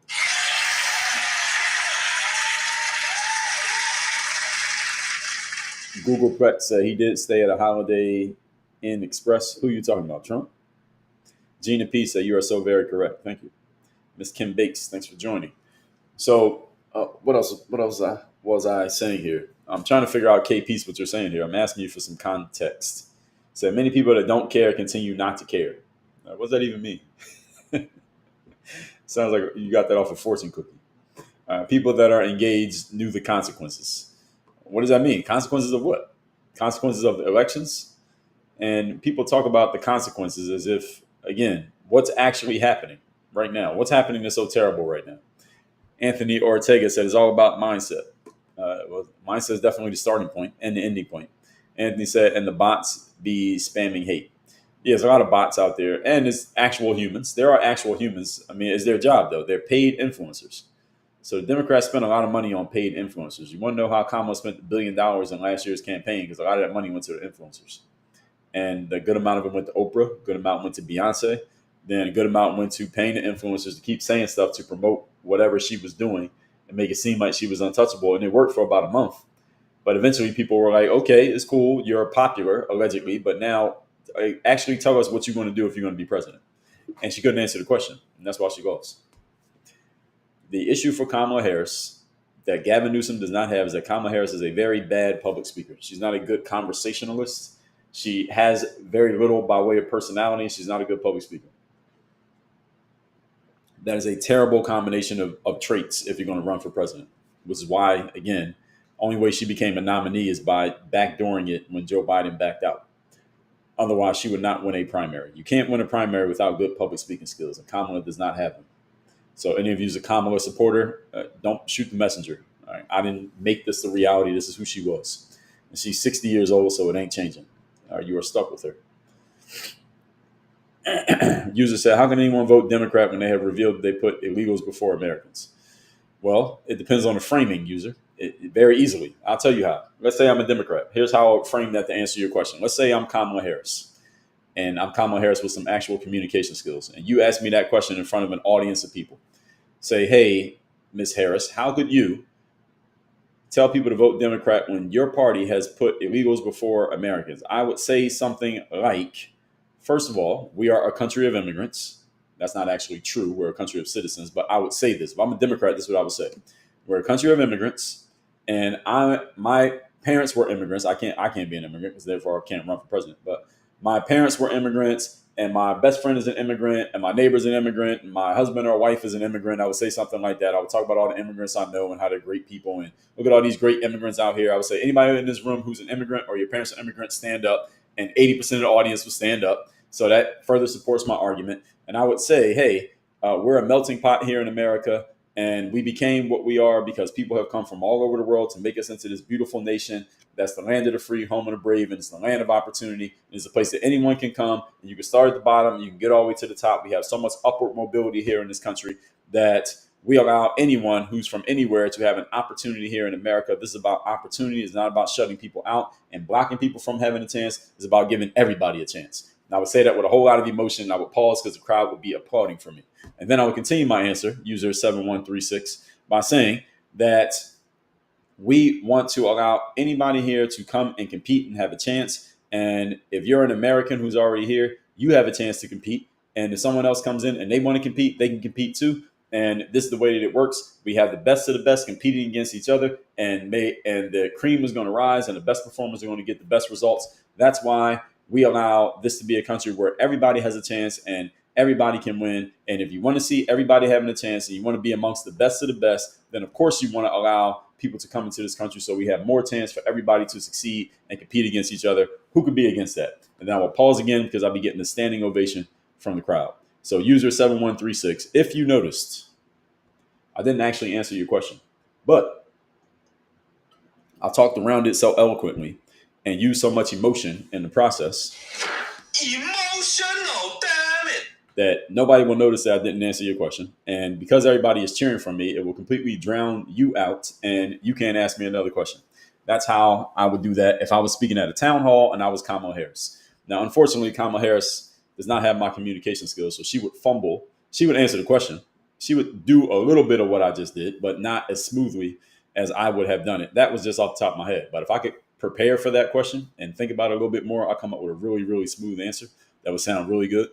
Google Pratt said he did stay at a Holiday Inn Express. Who are you talking about, Trump? Gina P said, you are so very correct. Thank you. Miss Kim Bakes, thanks for joining. So what else was I saying here? I'm trying to figure out, KP's what you're saying here. I'm asking you for some context. So many people that don't care continue not to care. What does that even mean? Sounds like you got that off a fortune cookie. People that are engaged knew the consequences. What does that mean? Consequences of what? Consequences of the elections? And people talk about the consequences as if, again, what's actually happening right now? What's happening that's so terrible right now? Anthony Ortega said it's all about mindset. Well, mindset is definitely the starting point and the ending point. Anthony said, and the bots be spamming hate. Yeah, there's a lot of bots out there, and it's actual humans. There are actual humans. I mean, it's their job, though. They're paid influencers. So the Democrats spent a lot of money on paid influencers. You want to know how Kamala spent $1 billion in last year's campaign? Because a lot of that money went to the influencers. And a good amount of it went to Oprah. A good amount went to Beyonce. Then a good amount went to paying the influencers to keep saying stuff to promote whatever she was doing and make it seem like she was untouchable. And it worked for about a month. But eventually people were like, okay, it's cool. You're popular, allegedly. But now actually tell us what you're going to do if you're going to be president. And she couldn't answer the question. And that's why she lost. The issue for Kamala Harris that Gavin Newsom does not have is that Kamala Harris is a very bad public speaker. She's not a good conversationalist. She has very little by way of personality. She's not a good public speaker. That is a terrible combination of traits if you're going to run for president, which is why, again, only way she became a nominee is by backdooring it when Joe Biden backed out. Otherwise, she would not win a primary. You can't win a primary without good public speaking skills, and Kamala does not have them. So any of you who's a Kamala supporter, don't shoot the messenger. All right? I didn't make this the reality. This is who she was. And she's 60 years old, so it ain't changing. You are stuck with her. User said, how can anyone vote Democrat when they have revealed they put illegals before Americans? Well, it depends on the framing, user. Very easily. I'll tell you how. Let's say I'm a Democrat. Here's how I'll frame that to answer your question. Let's say I'm Kamala Harris, and I'm Kamala Harris with some actual communication skills. And you ask me that question in front of an audience of people. Say, hey, Ms. Harris, how could you tell people to vote Democrat when your party has put illegals before Americans? I would say something like, first of all, we are a country of immigrants. That's not actually true. We're a country of citizens. But I would say this. If I'm a Democrat, this is what I would say. We're a country of immigrants. And my parents were immigrants. I can't be an immigrant because therefore I can't run for president. But my parents were immigrants, and my best friend is an immigrant, and my neighbor's an immigrant, and my husband or wife is an immigrant. I would say something like that. I would talk about all the immigrants I know and how they're great people, and look at all these great immigrants out here. I would say anybody in this room who's an immigrant or your parents are immigrants, stand up, and 80% of the audience would stand up. So that further supports my argument. And I would say, hey, we're a melting pot here in America. And we became what we are because people have come from all over the world to make us into this beautiful nation. That's the land of the free, home of the brave, and it's the land of opportunity. It's a place that anyone can come, and you can start at the bottom, you can get all the way to the top. We have so much upward mobility here in this country that we allow anyone who's from anywhere to have an opportunity here in America. This is about opportunity. It's not about shutting people out and blocking people from having a chance. It's about giving everybody a chance. And I would say that with a whole lot of emotion. I would pause because the crowd would be applauding for me. And then I would continue my answer, user 7136, by saying that we want to allow anybody here to come and compete and have a chance. And if you're an American who's already here, you have a chance to compete. And if someone else comes in and they want to compete, they can compete too. And this is the way that it works. We have the best of the best competing against each other, and the cream is going to rise, and the best performers are going to get the best results. That's why we allow this to be a country where everybody has a chance and everybody can win. And if you want to see everybody having a chance and you want to be amongst the best of the best, then of course you want to allow people to come into this country so we have more chance for everybody to succeed and compete against each other. Who could be against that? And then I will pause again because I'll be getting a standing ovation from the crowd. So user 7136, if you noticed, I didn't actually answer your question, but I talked around it so eloquently and used so much emotion in the process. Emotional, damn it! That nobody will notice that I didn't answer your question. And because everybody is cheering for me, it will completely drown you out and you can't ask me another question. That's how I would do that if I was speaking at a town hall and I was Kamala Harris. Now, unfortunately, Kamala Harris does not have my communication skills, so she would fumble. She would answer the question. She would do a little bit of what I just did, but not as smoothly as I would have done it. That was just off the top of my head. But if I could prepare for that question and think about it a little bit more, I'll come up with a really, really smooth answer that would sound really good.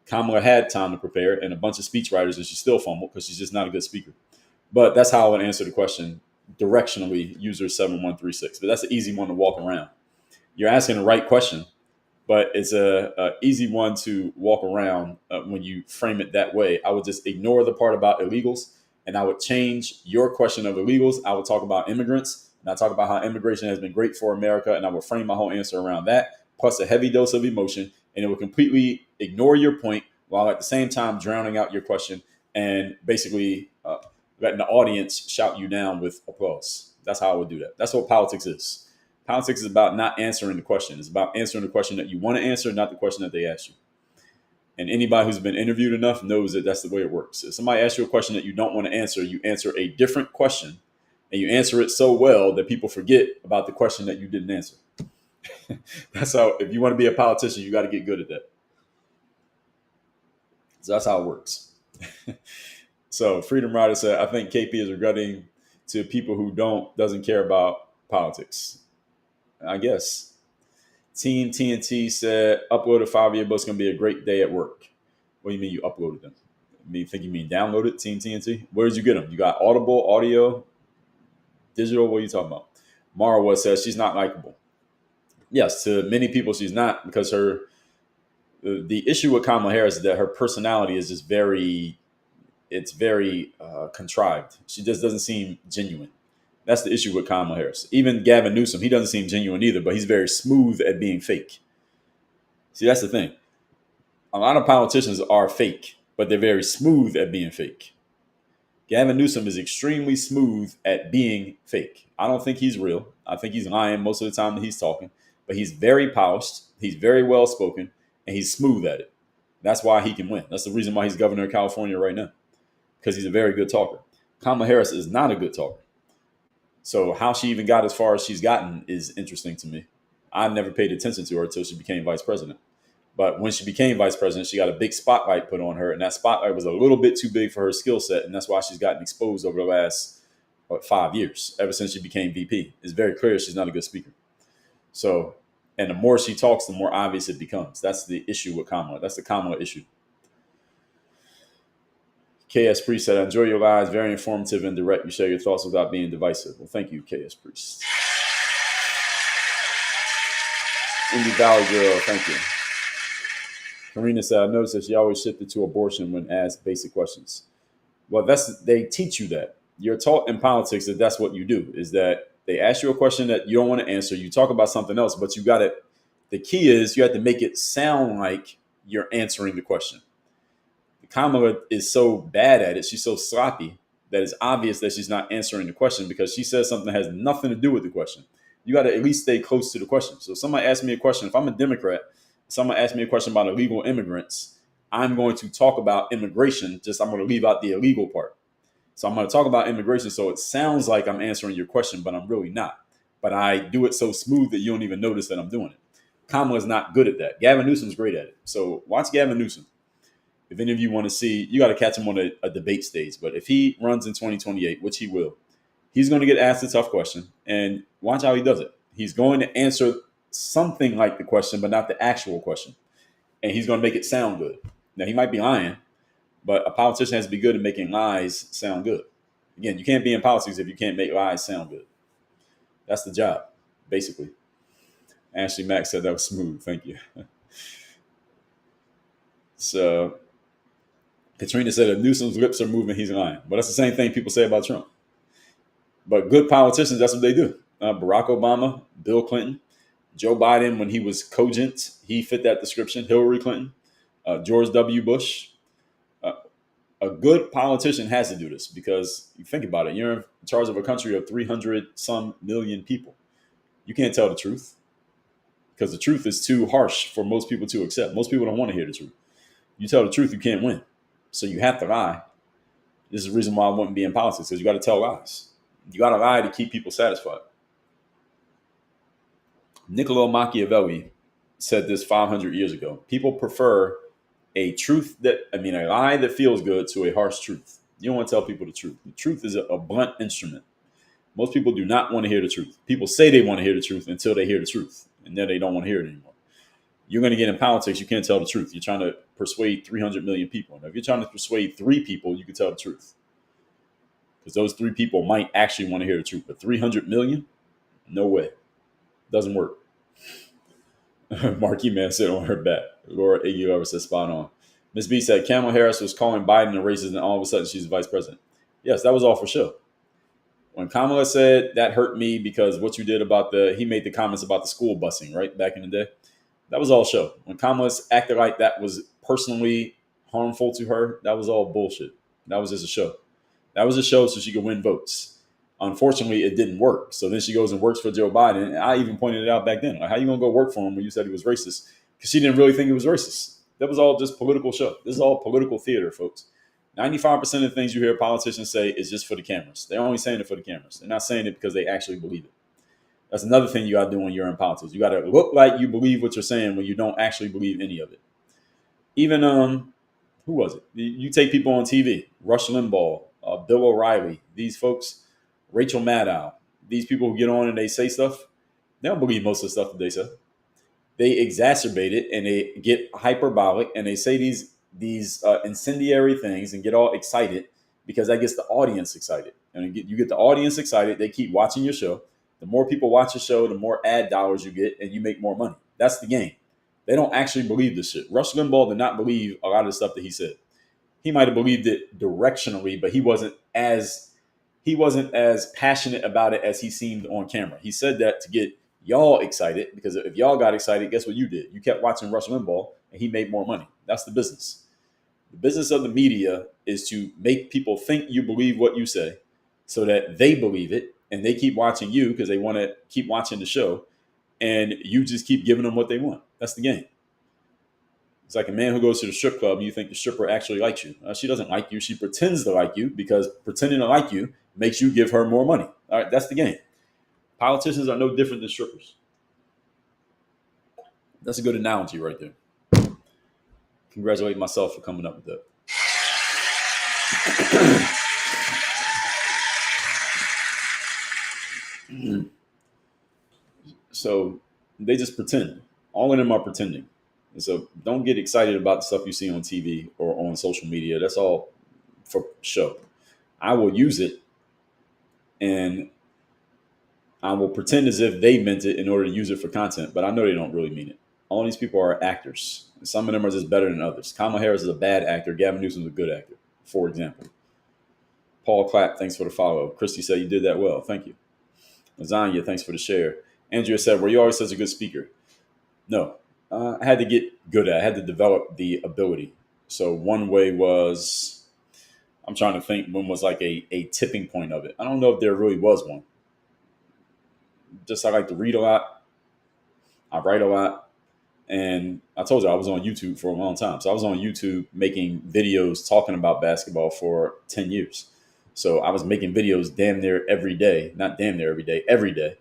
Kamala had time to prepare and a bunch of speech writers, and she still fumbled because she's just not a good speaker. But that's how I would answer the question directionally, user 7136. But that's an easy one to walk around. You're asking the right question, but it's a easy one to walk around when you frame it that way. I would just ignore the part about illegals, and I would change your question of illegals. I would talk about immigrants, and I talk about how immigration has been great for America, and I would frame my whole answer around that, plus a heavy dose of emotion, and it would completely ignore your point while at the same time drowning out your question and basically letting the audience shout you down with applause. That's how I would do that. That's what politics is. Politics is about not answering the question. It's about answering the question that you want to answer, not the question that they ask you. And anybody who's been interviewed enough knows that that's the way it works. If somebody asks you a question that you don't want to answer, you answer a different question, and you answer it so well that people forget about the question that you didn't answer. That's how, if you want to be a politician, you got to get good at that. So that's how it works. So Freedom Rider said, I think KP is regretting to people who doesn't care about politics. I guess. Team TNT said, uploaded 5-year book's going to be a great day at work. What do you mean you uploaded them? You mean downloaded Team TNT? Where did you get them? You got Audible, audio, digital? What are you talking about? Marwa says she's not likable. Yes, to many people she's not, because the issue with Kamala Harris is that her personality is just very contrived. She just doesn't seem genuine. That's the issue with Kamala Harris. Even Gavin Newsom, he doesn't seem genuine either, but he's very smooth at being fake. See, that's the thing. A lot of politicians are fake, but they're very smooth at being fake. Gavin Newsom is extremely smooth at being fake. I don't think he's real. I think he's lying most of the time that he's talking, but he's very polished. He's very well spoken, and he's smooth at it. That's why he can win. That's the reason why he's governor of California right now, because he's a very good talker. Kamala Harris is not a good talker. So how she even got as far as she's gotten is interesting to me. I never paid attention to her until she became vice president. But when she became vice president, she got a big spotlight put on her, and that spotlight was a little bit too big for her skill set, and that's why she's gotten exposed over the last 5 years, ever since she became VP. It's very clear she's not a good speaker. So, and the more she talks, the more obvious it becomes. That's the issue with Kamala. That's the Kamala issue. KS Priest said, I enjoy your lives. Very informative and direct. You share your thoughts without being divisive. Well, thank you, KS Priest. Indy Valley Girl, thank you. Karina said, I noticed that she always shifted to abortion when asked basic questions. Well, they teach you that. You're taught in politics that that's what you do, is that they ask you a question that you don't want to answer. You talk about something else, but the key is you have to make it sound like you're answering the question. Kamala is so bad at it. She's so sloppy that it's obvious that she's not answering the question, because she says something that has nothing to do with the question. You got to at least stay close to the question. So if somebody asks me a question, if I'm a Democrat, someone asks me a question about illegal immigrants, I'm going to talk about immigration. I'm going to leave out the illegal part. So I'm going to talk about immigration so it sounds like I'm answering your question, but I'm really not. But I do it so smooth that you don't even notice that I'm doing it. Kamala's not good at that. Gavin Newsom's great at it. So watch Gavin Newsom. If any of you want to see, you got to catch him on a debate stage. But if he runs in 2028, which he will, he's going to get asked a tough question. And watch how he does it. He's going to answer something like the question, but not the actual question. And he's going to make it sound good. Now, he might be lying, but a politician has to be good at making lies sound good. Again, you can't be in politics if you can't make lies sound good. That's the job, basically. Ashley Mack said that was smooth. Thank you. So Katrina said if Newsom's lips are moving, he's lying. But that's the same thing people say about Trump. But good politicians, that's what they do. Barack Obama, Bill Clinton, Joe Biden, when he was cogent, he fit that description. Hillary Clinton, George W. Bush. A good politician has to do this, because you think about it. You're in charge of a country of 300 some million people. You can't tell the truth, because the truth is too harsh for most people to accept. Most people don't want to hear the truth. You tell the truth, you can't win. So you have to lie. This is the reason why I wouldn't be in politics, because you got to tell lies. You got to lie to keep people satisfied. Niccolo Machiavelli said this 500 years ago. People prefer a lie that feels good to a harsh truth. You don't want to tell people the truth. The truth is a blunt instrument. Most people do not want to hear the truth. People say they want to hear the truth until they hear the truth, and then they don't want to hear it anymore. You're going to get in politics, you can't tell the truth. You're trying to persuade 300 million people. Now, if you're trying to persuade 3 people, you can tell the truth, because those 3 people might actually want to hear the truth. But 300 million? No way. Doesn't work. Marquee Man said on her back. Laura Aguilera said spot on. Ms. B said Kamala Harris was calling Biden a racist, and all of a sudden she's the vice president. Yes, that was all for show. When Kamala said that hurt me because what you did about he made the comments about the school busing, right, back in the day. That was all show. When Kamala acted like that was personally harmful to her, that was all bullshit. That was just a show. That was a show so she could win votes. Unfortunately, it didn't work. So then she goes and works for Joe Biden. And I even pointed it out back then. Like, how you going to go work for him when you said he was racist? Because she didn't really think he was racist. That was all just political show. This is all political theater, folks. 95% of the things you hear politicians say is just for the cameras. They're only saying it for the cameras. They're not saying it because they actually believe it. That's another thing you got to do when you're in politics. You got to look like you believe what you're saying when you don't actually believe any of it. Even Who was it? You take people on TV, Rush Limbaugh, Bill O'Reilly, these folks, Rachel Maddow, these people who get on and they say stuff, they don't believe most of the stuff that they say. They exacerbate it and they get hyperbolic and they say these incendiary things and get all excited because that gets the audience excited. And you get the audience excited, they keep watching your show. The more people watch your show, the more ad dollars you get and you make more money. That's the game. They don't actually believe this shit. Rush Limbaugh did not believe a lot of the stuff that he said. He might have believed it directionally, but he wasn't as passionate about it as he seemed on camera. He said that to get y'all excited, because if y'all got excited, guess what you did? You kept watching Rush Limbaugh and he made more money. That's the business. The business of the media is to make people think you believe what you say so that they believe it and they keep watching you because they want to keep watching the show, and you just keep giving them what they want. That's the game. It's like a man who goes to the strip club and you think the stripper actually likes you. She doesn't like you. She pretends to like you because pretending to like you makes you give her more money. All right, that's the game. Politicians are no different than strippers. That's a good analogy right there. Congratulate myself for coming up with that. So they just pretend. All of them are pretending. And so don't get excited about the stuff you see on TV or on social media. That's all for show. I will use it and I will pretend as if they meant it in order to use it for content, but I know they don't really mean it. All these people are actors. Some of them are just better than others. Kamala Harris is a bad actor. Gavin Newsom is a good actor, for example. Paul Clapp, thanks for the follow. Christy said you did that well. Thank you. Lasagna, thanks for the share. Andrea said, were you always such a good speaker? No. I had to get good at it. I had to develop the ability. So one way was, I'm trying to think when was like a tipping point of it. I don't know if there really was one. Just I like to read a lot. I write a lot. And I told you I was on YouTube for a long time. So I was on YouTube making videos talking about basketball for 10 years. So I was making videos damn near every day, not damn near every day,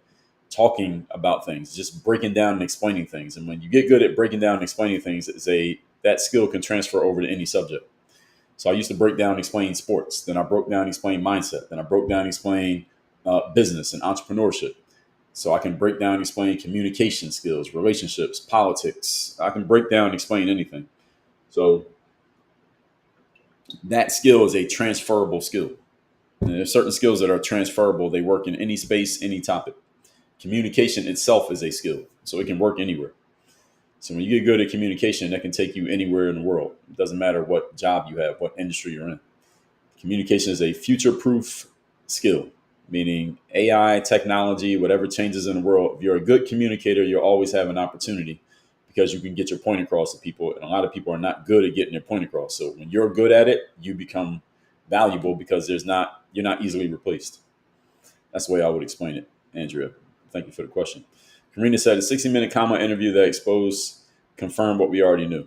talking about things, just breaking down and explaining things. And when you get good at breaking down and explaining things, that skill can transfer over to any subject. So I used to break down and explain sports. Then I broke down and explained mindset. Then I broke down and explained business and entrepreneurship. So I can break down and explain communication skills, relationships, politics. I can break down and explain anything. So that skill is a transferable skill. And there's certain skills that are transferable. They work in any space, any topic. Communication itself is a skill, so it can work anywhere. So when you get good at communication, that can take you anywhere in the world. It doesn't matter what job you have, what industry you're in. Communication is a future-proof skill, meaning AI, technology, whatever changes in the world. If you're a good communicator, you'll always have an opportunity because you can get your point across to people. And a lot of people are not good at getting their point across. So when you're good at it, you become valuable because you're not easily replaced. That's the way I would explain it, Andrea. Thank you for the question. Karina said a 60-minute Kamala interview that confirmed what we already knew.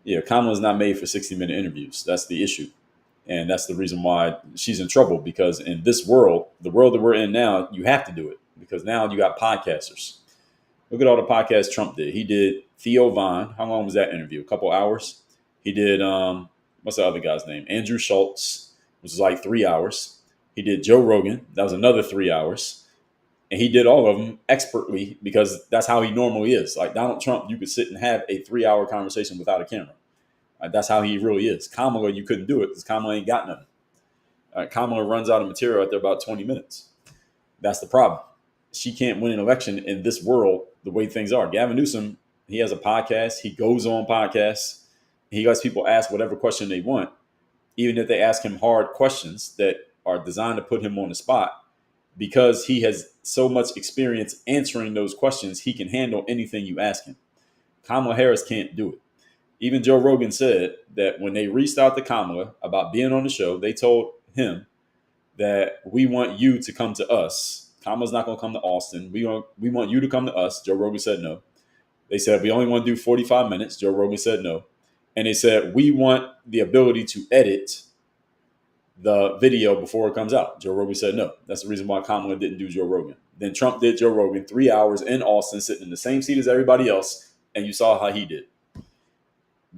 Yeah, Kamala is not made for 60-minute interviews. That's the issue. And that's the reason why she's in trouble, because in this world, the world that we're in now, you have to do it because now you got podcasters. Look at all the podcasts Trump did. He did Theo Vaughn. How long was that interview? A couple hours. He did, what's the other guy's name? Andrew Schultz, which was like 3 hours. He did Joe Rogan. That was another 3 hours. And he did all of them expertly because that's how he normally is. Like Donald Trump, you could sit and have a 3-hour conversation without a camera. That's how he really is. Kamala, you couldn't do it because Kamala ain't got nothing. Kamala runs out of material after about 20 minutes. That's the problem. She can't win an election in this world the way things are. Gavin Newsom, he has a podcast. He goes on podcasts. He lets people ask whatever question they want, even if they ask him hard questions that are designed to put him on the spot. Because he has so much experience answering those questions, he can handle anything you ask him. Kamala Harris can't do it. Even Joe Rogan said that when they reached out to Kamala about being on the show, they told him that we want you to come to us. Kamala's not going to come to Austin. We want you to come to us. Joe Rogan said no. They said we only want to do 45 minutes. Joe Rogan said no. And they said we want the ability to edit the video before it comes out. Joe Rogan said no. That's the reason why Kamala didn't do Joe Rogan. Then Trump did Joe Rogan 3 hours in Austin, sitting in the same seat as everybody else, and you saw how he did.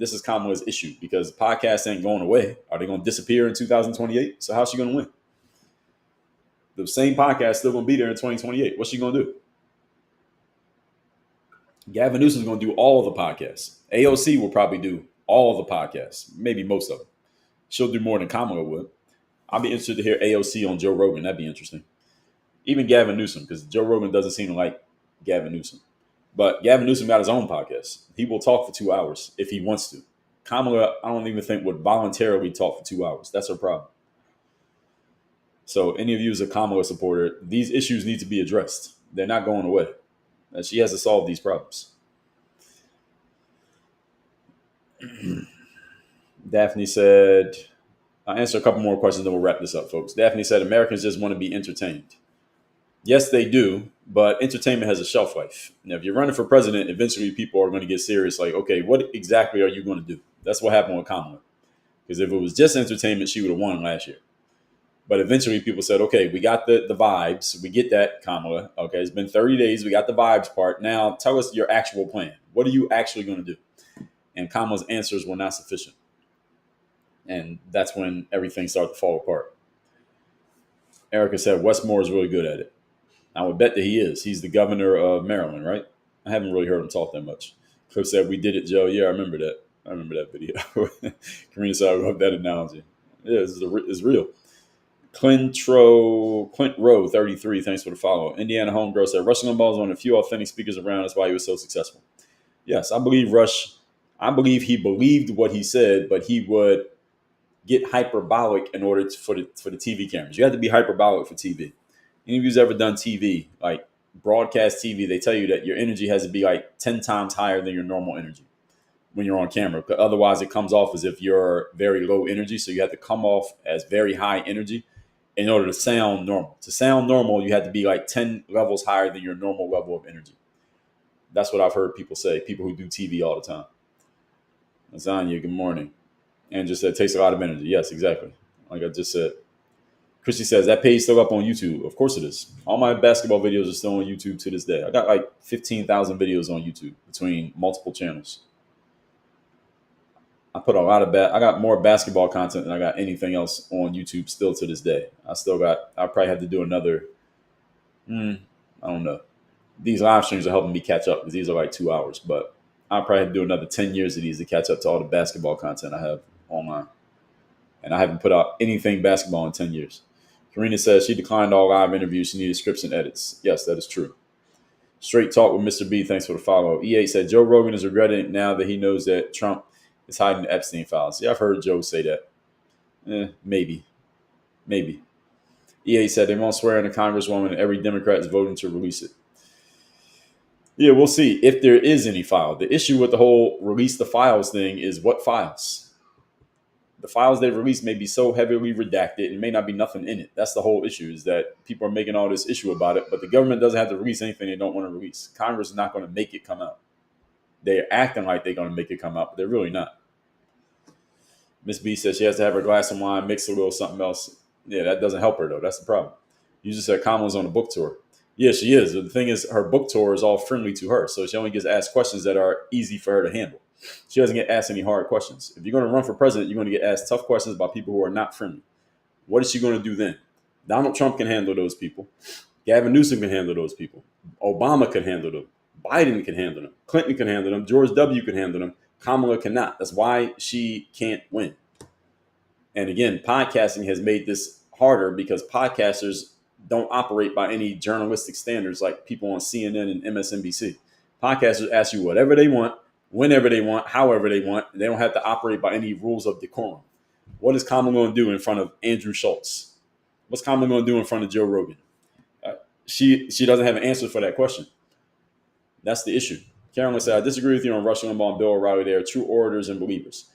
this is Kamala's issue because podcasts ain't going away. Are they going to disappear in 2028? So how's she going to win? The same podcast still going to be there in 2028. What's she going to do? Gavin Newsom's going to do all of the podcasts. AOC will probably do all of the podcasts, maybe most of them. She'll do more than Kamala would. I'll be interested to hear AOC on Joe Rogan. That'd be interesting. Even Gavin Newsom, because Joe Rogan doesn't seem to like Gavin Newsom. But Gavin Newsom got his own podcast. He will talk for 2 hours if he wants to. Kamala, I don't even think would voluntarily talk for 2 hours. That's her problem. So any of you as a Kamala supporter, these issues need to be addressed. They're not going away. And she has to solve these problems. Daphne said, I'll answer a couple more questions, then we'll wrap this up, folks. Daphne said, Americans just want to be entertained. Yes, they do, but entertainment has a shelf life. Now, if you're running for president, eventually people are going to get serious. Like, okay, what exactly are you going to do? That's what happened with Kamala. Because if it was just entertainment, she would have won last year. But eventually people said, okay, we got the vibes. We get that, Kamala. Okay, it's been 30 days. We got the vibes part. Now tell us your actual plan. What are you actually going to do? And Kamala's answers were not sufficient. And that's when everything started to fall apart. Erica said Westmore is really good at it. I would bet that he is. He's the governor of Maryland, right? I haven't really heard him talk that much. Cliff said, we did it, Joe. Yeah, I remember that. I remember that video. Karina said, I love that analogy. Yeah, it's real. Clint Rowe, 33, thanks for the follow. Indiana Homegirl said, Rush Limbaugh is one of the few authentic speakers around. That's why he was so successful. Yes, I believe he believed what he said, but he would get hyperbolic in order for the TV cameras. You have to be hyperbolic for TV. Any of you's ever done TV, like broadcast TV, they tell you that your energy has to be like 10 times higher than your normal energy when you're on camera. Because otherwise it comes off as if you're very low energy. So you have to come off as very high energy in order to sound normal. To sound normal, you have to be like 10 levels higher than your normal level of energy. That's what I've heard people say, people who do TV all the time. Lasagna, good morning. And just said, it takes a lot of energy. Yes, exactly. Like I just said. Christy says, that page still up on YouTube. Of course it is. All my basketball videos are still on YouTube to this day. I got like 15,000 videos on YouTube between multiple channels. I put I got more basketball content than I got anything else on YouTube still to this day. I probably have to do another, I don't know. These live streams are helping me catch up because these are like 2 hours, but I'll probably have to do another 10 years of these to catch up to all the basketball content I have online. And I haven't put out anything basketball in 10 years. Karina says she declined all live interviews. She needed scripts and edits. Yes, that is true. Straight Talk with Mr. B. Thanks for the follow. EA said Joe Rogan is regretting it now that he knows that Trump is hiding the Epstein files. Yeah, I've heard Joe say that. Maybe. EA said they won't swear in a congresswoman and every Democrat is voting to release it. Yeah, we'll see if there is any file. The issue with the whole release the files thing is what files? The files they release may be so heavily redacted and may not be nothing in it. That's the whole issue, is that people are making all this issue about it, but the government doesn't have to release anything they don't want to release. Congress is not going to make it come out. They're acting like they're going to make it come out, but they're really not. Miss B says she has to have her glass of wine, mix a little something else. Yeah, that doesn't help her, though. That's the problem. You just said Kamala's on a book tour. Yeah, she is. The thing is, her book tour is all friendly to her, so she only gets asked questions that are easy for her to handle. She doesn't get asked any hard questions. If you're going to run for president, you're going to get asked tough questions by people who are not friendly. What is she going to do then? Donald Trump can handle those people. Gavin Newsom can handle those people. Obama can handle them. Biden can handle them. Clinton can handle them. George W. can handle them. Kamala cannot. That's why she can't win. And again, podcasting has made this harder because podcasters don't operate by any journalistic standards like people on CNN and MSNBC. Podcasters ask you whatever they want, whenever they want, however they want. They don't have to operate by any rules of decorum. What is Kamala going to do in front of Andrew Schultz? What's Kamala going to do in front of Joe Rogan? She doesn't have an answer for that question. That's the issue. Carolyn said, I disagree with you on Rush Limbaugh and Bill O'Reilly. They are true orators and believers.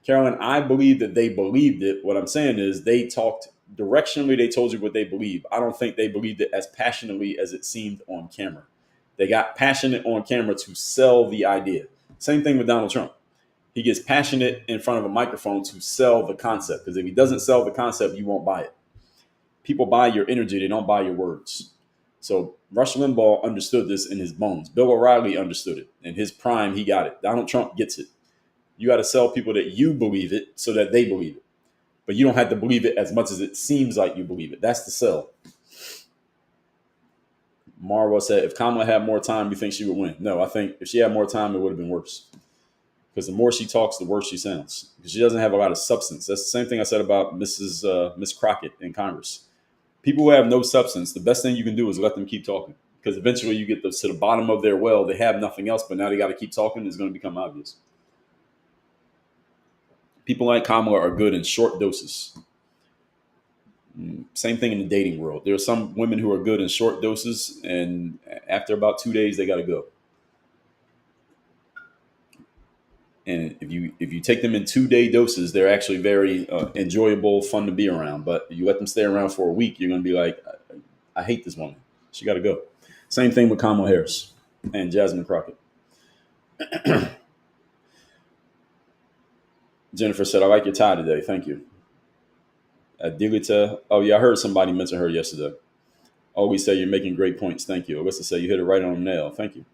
Carolyn, I believe that they believed it. What I'm saying is they talked directionally. They told you what they believe. I don't think they believed it as passionately as it seemed on camera. They got passionate on camera to sell the idea. Same thing with Donald Trump. He gets passionate in front of a microphone to sell the concept. Because if he doesn't sell the concept, you won't buy it. People buy your energy. They don't buy your words. So Rush Limbaugh understood this in his bones. Bill O'Reilly understood it. In his prime, he got it. Donald Trump gets it. You got to sell people that you believe it so that they believe it. But you don't have to believe it as much as it seems like you believe it. That's the sell. Marwa said, if Kamala had more time, you think she would win? No, I think if she had more time, it would have been worse. Because the more she talks, the worse she sounds. Because she doesn't have a lot of substance. That's the same thing I said about Miss Crockett in Congress. People who have no substance, the best thing you can do is let them keep talking. Because eventually you get to the bottom of their well. They have nothing else, but now they got to keep talking. It's going to become obvious. People like Kamala are good in short doses. Same thing in the dating world. There are some women who are good in short doses, and after about 2 days, they got to go. And if you take them in 2-day doses, they're actually very enjoyable, fun to be around. But you let them stay around for a week, you're going to be like, I hate this woman. She got to go. Same thing with Kamala Harris and Jasmine Crockett. Jennifer said, I like your tie today. Thank you. Dilita, oh yeah, I heard somebody mention her yesterday. Always say you're making great points. Thank you. Alyssa said you hit it right on the nail. Thank you.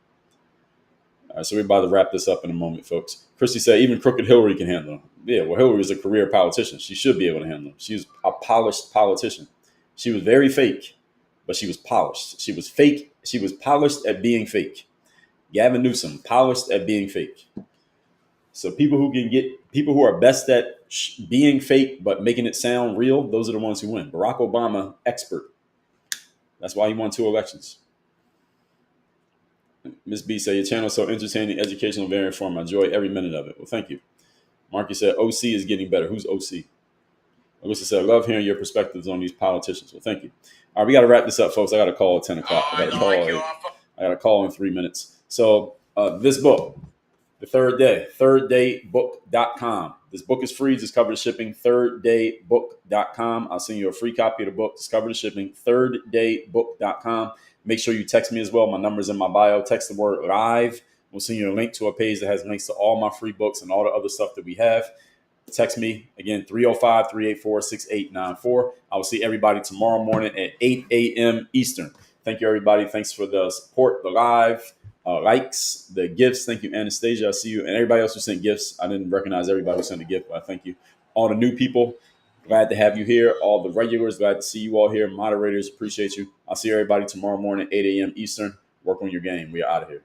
All right, so we're about to wrap this up in a moment, folks. Christy said even crooked Hillary can handle them. Yeah, well, Hillary is a career politician. She should be able to handle them. She's a polished politician. She was very fake, but she was polished. She was fake. She was polished at being fake. Gavin Newsom, polished at being fake. So people who are best at being fake but making it sound real, those are the ones who win. Barack Obama, expert. That's why he won 2 elections. Miss B said, your channel is so entertaining, educational, very informative. I enjoy every minute of it. Well, thank you. Marky said, OC is getting better. Who's OC? Alyssa said, I love hearing your perspectives on these politicians. Well, thank you. All right, we got to wrap this up, folks. I got a call at 10 o'clock. I got a call in 3 minutes. So this book, The Third Day, thirddaybook.com. This book is free. Just cover the shipping, thirddaybook.com. I'll send you a free copy of the book. Just cover the shipping, thirddaybook.com. Make sure you text me as well. My number's in my bio. Text the word live. We'll send you a link to a page that has links to all my free books and all the other stuff that we have. Text me, again, 305-384-6894. I will see everybody tomorrow morning at 8 a.m. Eastern. Thank you, everybody. Thanks for the support, the live likes, the gifts. Thank you, Anastasia. I see you. And everybody else who sent gifts. I didn't recognize everybody who sent a gift, but I thank you. All the new people, glad to have you here. All the regulars, glad to see you all here. Moderators, appreciate you. I'll see everybody tomorrow morning, 8 a.m. Eastern. Work on your game. We are out of here.